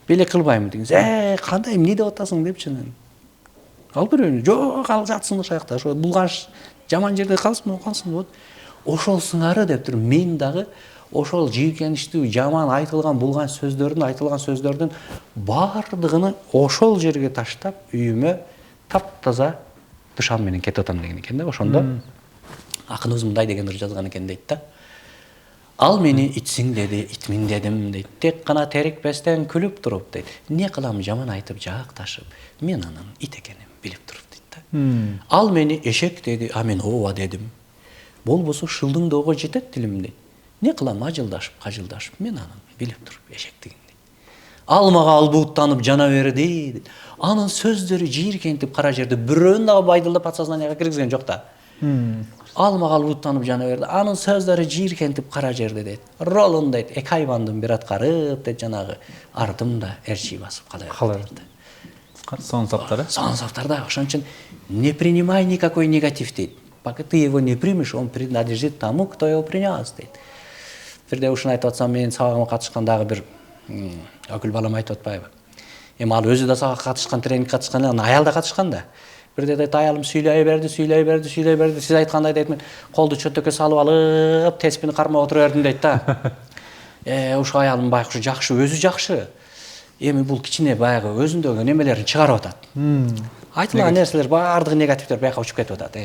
Белек кылбаймынбы дегенде, кандай эмне деп атасың депчи. Алып берейин. Жок, ал жатсын ошол жакта. Ошо булгаш жаман жерде калсын, вот. Ошол сыңары дептир. Мен дагы ошол жийиркеничтүү, жаман айтылган, булган сөздөрдүн бардыгын ошол жерге таштап, үйүмө таптаза душан менен кетип атам деген экен да. Ошондо акыныбыз мындай дегендер жазган экен дейт да. Ал мени итсиң деди, итмин дедим дейт. Тек гана терикпестен күлүп туруп дейт. Не кылам жаман айтып жаакташып, мен анын ит экенин билип туруп дейт да. Ал мени эшек деди, а мен ооба дедим. Болбосо шылдың доого жетет дилим дейт. Не кылам ажылдашып, кажылдашып, мен анын билип туруп эшектигин дейт. Ал мага албууттанып жана берди дейт. Анын сөздөрү жийиркентип кара жерде бирөөнү дагы байдылдап подсознанияга киргизген жок да. Ал мага албууттанып жана берди. Анын сөздөрү жийиркентип кара жерде дейт. Ролун дейт, эки айбандын бир аткарып дейт, жанагы ардым да эрчи басып калай дейт. Сон саптары? Сон саптар да. Ошон үчүн не принимай никакой негатив дейт. Пока ты его не примешь, он принадлежит тому, кто его принес дейт. Бирде ушуну айтып атсам, менин сабагыма катышкан дагы бир өкүл балам айтып атпайбы? Эми ал өзү да сабакка катышкан, тренингге катышкан, анан аял да катышкан да. Бирде дейт, аялым сүйлөй берди. Сиз айткандай дейт, мен колду чөтөккө салып алып, теспини кармап отура бердим дейт да. Ушул аялым байкуш жакшы, өзү жакшы. Эми бул кичине баягы өзүндөгү немелерин чыгарып атат. Айтылган нерселер бардыгы негативдер бияка учуп кетип атат.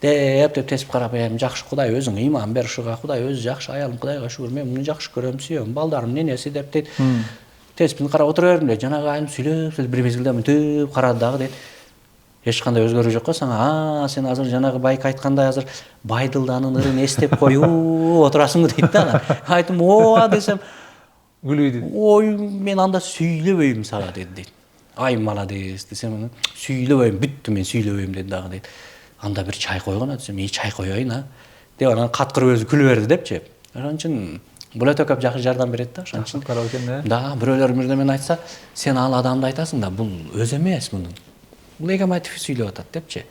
Деп тесип карап, жакшы Кудай өзүң ыйман бер ушуга, Кудай өзү жакшы, аялым Кудайга шүгүр, мен муну жакшы көрөм, сүйөм, балдарым ненеси деп дейт. Теспини карап отура бердим дейт. Жанагы айылым сүйлөп бир мезгилде мынтип карады дагы дейт. Эч кандай өзгөрүү жок го сага. Сен азыр жанагы байка айткандай азыр байдылданын ырын эстеп коюп отурасыңбы дейт да. Айттым, ооба десем, Гүлүйдү. ой, мен анда сүйлөбөйм сага дейт. Ай молодец десем, сүйлөбөйм, бүттү мен сүйлөбөйм деди дагы дейт. Анда бир чай койгон десем, чай коеюн а. Деп анан каткырып өзү күлүп берди депчи. Ошон үчүн бул өтө көп жакшы жардам берет да. Ошон үчүн карап экен да, бирөөлөр бирде мен айтса, сен ал адамды айтасың да, бул өзү эмес мунун. Бул эгомотив сүйлөп атат депчи.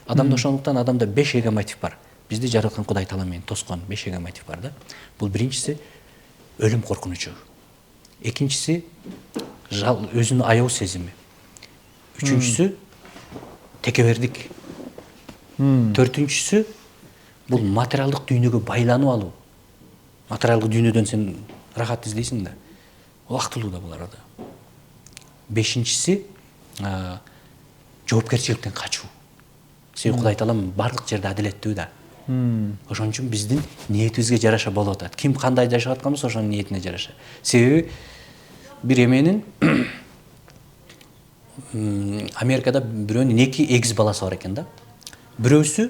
Адамда ошондуктан адамда 5 эгомотив бар. Бизди жараткан Кудай таала менен тоскон 5 эгомотив бар да. Бул биринчиси өлүм коркунучу. Экинчиси өзүнүн аяоо сезими. Үчүнчүсү текебердик. Төртүнчүсү бул материалдык дүйнөгө байланып алуу. Материалдык дүйнөдөн сен рахат издейсиң да. Убактылуу да булар да. Бешинчиси жоопкерчиликтен качуу. Себеби Кудай таалам бардык жерде адилеттүү да. Ошон үчүн биздин ниетибизге жараша болуп атат. Ким кандай жашап атканбыз, ошонун ниетине жараша. Себеби бир эменин Америкада бирөөнүн 2 эгиз баласы бар экен да. Бирөөсү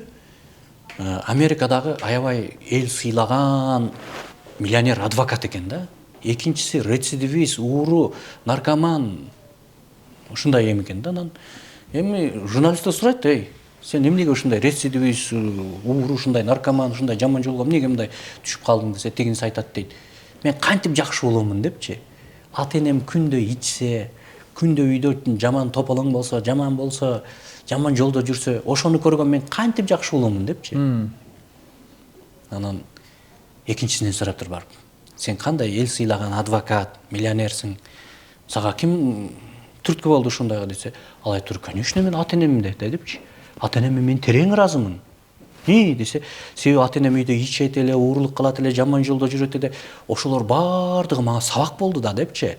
Америкадагы аябай эл сыйлаган миллионер адвокат экен да. Экинчиси рецидивист, ууру, наркоман. Ушундай эм экен да. Эми журналисттер сурайт, сен эмнеге ушундай рецидивист, ууру, ушундай наркоман, ушундай жаман жолго эмнеге мындай түшүп калдың десе, тегинси айтат дейт. Мен кантип жакшы боломун депчи. Ата-энем күндө ичсе, күндө үйдө жаман тополоң болсо, жаман жолдо жүрсө, ошону көргөн мен кантип жакшы боломун депчи. Анан экинчисинен сурап тур барып. Сен кандай эл сыйлаган адвокат, миллионерсиң. Сага ким түрткү болду ушундайга десе, ал айтыр, конечно, мен ата-энемде депчи. Ата-энеме мен терең ыраазымын. Десе, себеби ата-энем үйдө ичет эле, уурлук кылат эле, жаман жолдо жүрөт эле. Ошолор бардыгы мага сабак болду да депчи.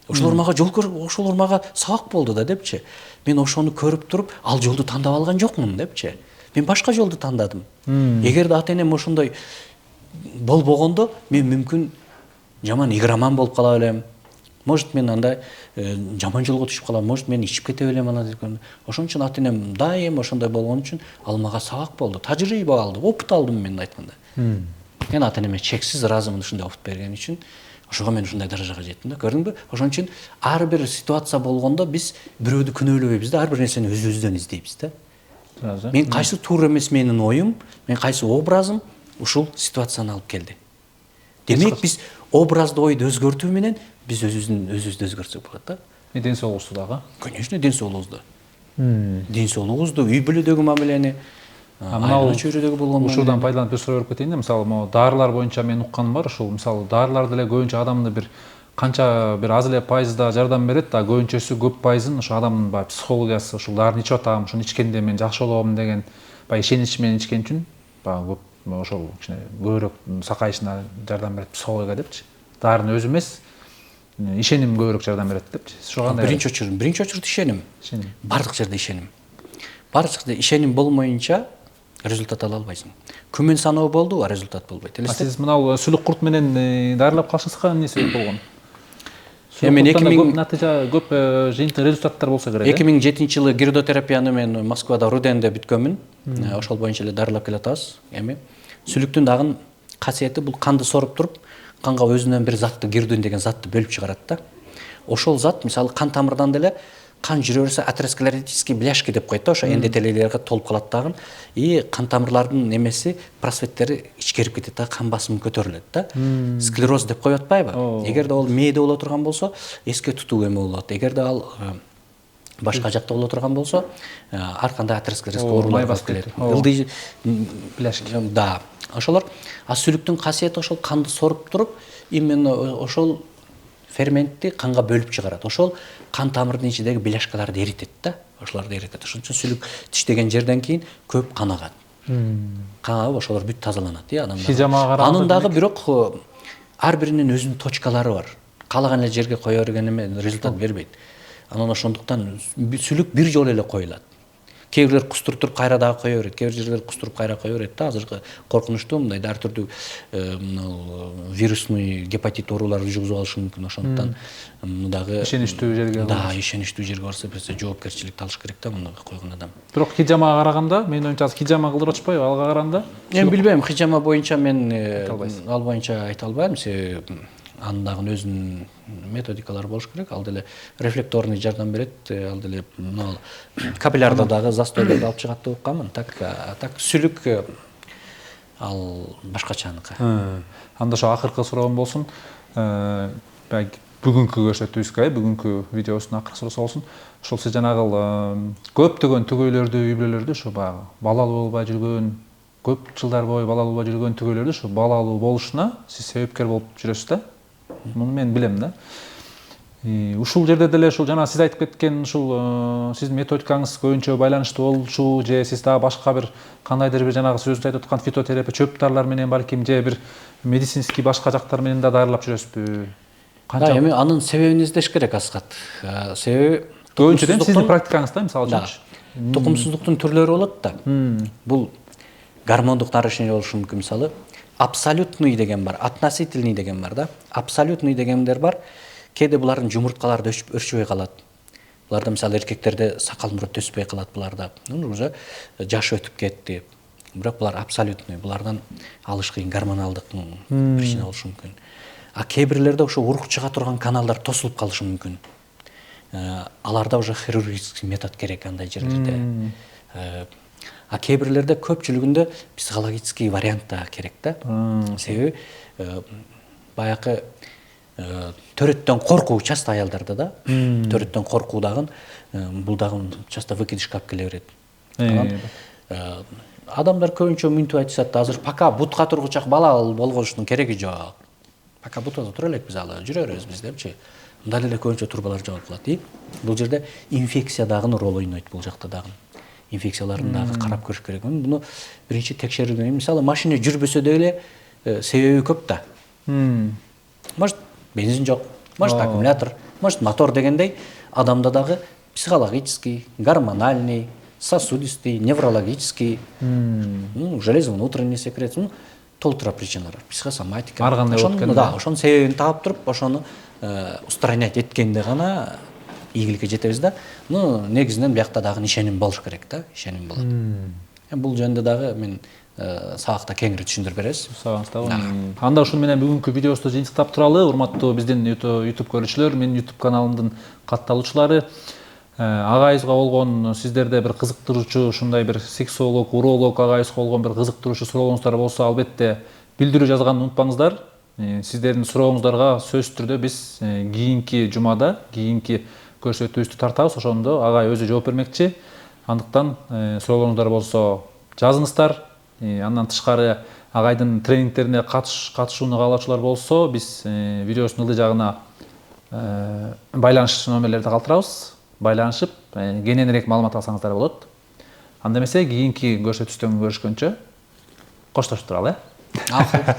Ошолор мага сабак болду да депчи. Мен ошону көрүп туруп, ал жолду тандап алган жокмун депчи. Мен башка жолду тандадым. Эгерде ата-энем ошондой болбогондо, мен мүмкүн жаман игроман болуп кала элем. может мен андай жаман жолго түшүп калам, может мен ичип кете белем ана деп. Ошон үчүн ата энем дайым ошондой болгон үчүн ал мага сабак болду, тажрыйба алды, опыт алдым мен айтканда. Мен ата энеме чексиз ыраазымын ушундай опыт берген үчүн. Ошого мен ушундай даражага жеттим да, көрдүңбү? Ошон үчүн ар бир ситуация болгондо биз бирөөдү күнөөлөбөйбүз да, ар бир нерсени өзүбүздөн издейбиз да. Мен кайсы туура эмес менин оюм, мен кайсы образым ушул ситуацияны алып келди. Демек биз образды ойду өзгөртүү менен биз өзүбүздү өзгөртсөк болот да. Ден соолугубузду дагы. Конечно, ден соолугубузду. Ден соолугубузду, үй бүлөдөгү мамилени, айрана чөйрөдөгү болгон ушудан пайдаланып бир суроо берип кетейин да. Мисалы, могу дарылар боюнча мен укканым бар, ушул мисалы дарылар деле көбүнчө адамды бир канча бир аз эле пайызда жардам берет, а көбүнчөсү көп пайызын ошо адамдын баягы психологиясы, ушул дарыны ичип атам, ушуну ичкенде мен жакшы болобун деген баягы ишенич менен ичкен үчүн баягы көп ошол кичине көбүрөөк сакайышына жардам берет психология депчи. Дарыны өзү эмес, ишеним көбүрөөк жардам берет депчи. Ошо кандай? Биринчи очурут ишеним. Бардык жерде ишеним. Бардык жерде ишеним болмоюнча результат ала албайсың. Күмөн саноо болду, а результат болбойт. Сиз мынау сүлүк курт менен дарылап калышыңызга эмне себеп болгон? Мен 2000 натыйжа көп жыйынтык результаттар болсо керек. 2007-жылы гирдотерапияны мен Москвада Руденде бүткөнмүн. Ошол боюнча эле дарылап келатабыз. Эми сүлүктүн дагы касиети бул канды соруп туруп, канга өзүнөн бир затты гирдин деген затты бөлүп чыгарат да. Ошол зат мисалы кан тамырдан деле кан жүрө берсе атеросклеротический бляшки деп коет да, ошо эндотелийлерге толуп калат дагы. И кан тамырлардын эмеси, просветтери ичкерип кетет да, кан басымы көтөрүлөт да. Склероз деп коюп атпайбы? Эгерде ал мээде боло турган болсо, эске тутуу эме болот. Эгерде ал башка жакта боло турган болсо, ар кандай атеросклерозго оорулар басып келет. Ылдый бляшки. Да. Ошолор сүлүктүн касиети ошол канды соруп туруп, именно ошол ферментти канга бөлүп чыгарат. Ошол кан тамырдын ичидеги бляшкаларды эритет да. Ошолорду эритет. Ошон үчүн сүлүк тиштеген жерден кийин көп кан агат. Кан агып ошолор бүт тазаланат, адамдар. Анын дагы бирок ар биринин өзүнүн точкалары бар. Каалаган эле жерге кое берген эме результат бербейт. Анан ошондуктан сүлүк бир жолу эле коюлат. Кээ бирлер кустуруп туруп кайра дагы кое берет, кээ бир жерлер кустуруп кайра кое берет да. Азыркы коркунучтуу мындай ар түрдүү вирусный гепатит ооруларды жугузуп алышы мүмкүн. Ошондуктан дагы ишеничтүү жерге ишеничтүү жерге барса жоопкерчиликти алыш керек да муну койгон адам. Бирок хижамага караганда, менин оюмча хижама кылдырып атышпайбы алга караганда? Мен билбейм, хижама боюнча мен ал боюнча айта албайм. Себеби анын дагы өзүнүн методикалары болуш керек. Ал деле рефлекторный жардам берет, ал деле капиллярда дагы застойлорду алып чыгат деп укканмын. Так сүлүк ал башкачаныкы. Анда ошо акыркы суроом болсун. Бүгүнкү көрсөтүүбүзгө, бүгүнкү видеобуздун акыркы суроосу болсун. Ошол сиз жанагы көптөгөн түгөйлөрдү, үй бүлөлөрдү ошо баягы балалуу болбой жүргөн, көп жылдар бою балалуу болбой жүргөн түгөйлөрдү ошо балалуу болушуна сиз себепкер болуп жүрөсүз да. Муну мен билем да. Ушул жерде деле ушул жана сиз айтып кеткен ушул сиздин методикаңыз көбүнчө байланыштуу болушу же сиз дагы башка бир кандайдыр бир жанагы сөзүндө айтып аткан фитотерапия, чөп дарылар менен балким же бир медицинский башка жактар менен да дарылап жүрөсүзбү? Да, эми анын себебин издеш керек Аскат. Себеби көбүнчөдөн сиздин практикаңызда мисалы үчүн тукумсуздуктун түрлөрү болот да. Бул гормондук нарушение болушу мүмкүн. Мисалы абсолютный деген бар, относительный деген бар да. Абсолютный дегендер бар. Кээде булардын жумурткалары өрчүбөй калат. Буларда мисалы эркектерде сакал мурут өспөй калат буларда. Уже жаш өтүп кетти. Бирок булар абсолютный, булардан алыш кыйын, гормоналдык причина болушу мүмкүн. А кээ бирлерде ошо урук чыга турган каналдар тосулуп калышы мүмкүн. Аларда уже хирургический метод керек андай жерлерде. А кээ бирлерде көпчүлүгүндө психологический вариант да керек да. Себеби баягы төрөттөн коркуу часто аялдарда да. Төрөттөн коркуу дагы бул дагы часто выкидышка алып келе берет. Адамдар көбүнчө мынтип айтышат да, азыр пока бутка тургучак бала болгонуштун кереги жок. Пока бутта тура элек биз алы жүрө беребиз биз депчи. Мындай эле көбүнчө турбалар жабылып калат. Бул жерде инфекция дагы роль ойнойт бул жакта дагы. Инфекцияларын дагы карап көрүш керек. Муну биринчи текшерүүдөн мисалы машина жүрбөсө деле себеби көп да. Может бензин жок, может аккумулятор, может мотор дегендей адамда дагы психологический, гормональный, сосудистый, неврологический, железо внутренний секрет. толтура причиналар бар. Психосоматика. Ар кандай болуп кеткен, Да, ошонун себебин таап туруп, ошону устранять эткенде гана ийгиликке жетебиз да. Негизинен биякта дагы ишеним болуш керек да, ишеним болот. Бул жөнүндө дагы мен сабакта кеңири түшүндүрүп беребиз. Анда ушун менен бүгүнкү видеобузду жыйынтыктап туралы. Урматтуу биздин YouTube көрүүчүлөр, менин YouTube каналымдын катталуучулары, агайыбызга болгон сиздерде бир кызыктыруучу ушундай бир сексолог, уролог агайыбызга болгон бир кызыктыруучу сурооңуздар болсо, албетте билдирүү жазганды унутпаңыздар. Сиздердин сурооңуздарга сөзсүз түрдө биз кийинки жумада, кийинки көрсөтүүбүздү тартабыз. Ошондо агай өзү жооп бермекчи. Андыктан суроолоруңуздар болсо жазыңыздар. Андан тышкары агайдын тренингтерине катышууну каалоочулар болсо, биз видеобуздун ылдый жагына байланыш номерлерди калтырабыз. Байланышып, кененирээк маалымат алсаңыздар болот. Анда эмесе кийинки көрсөтүүбүздөн көрүшкөнчө коштошуп туралы.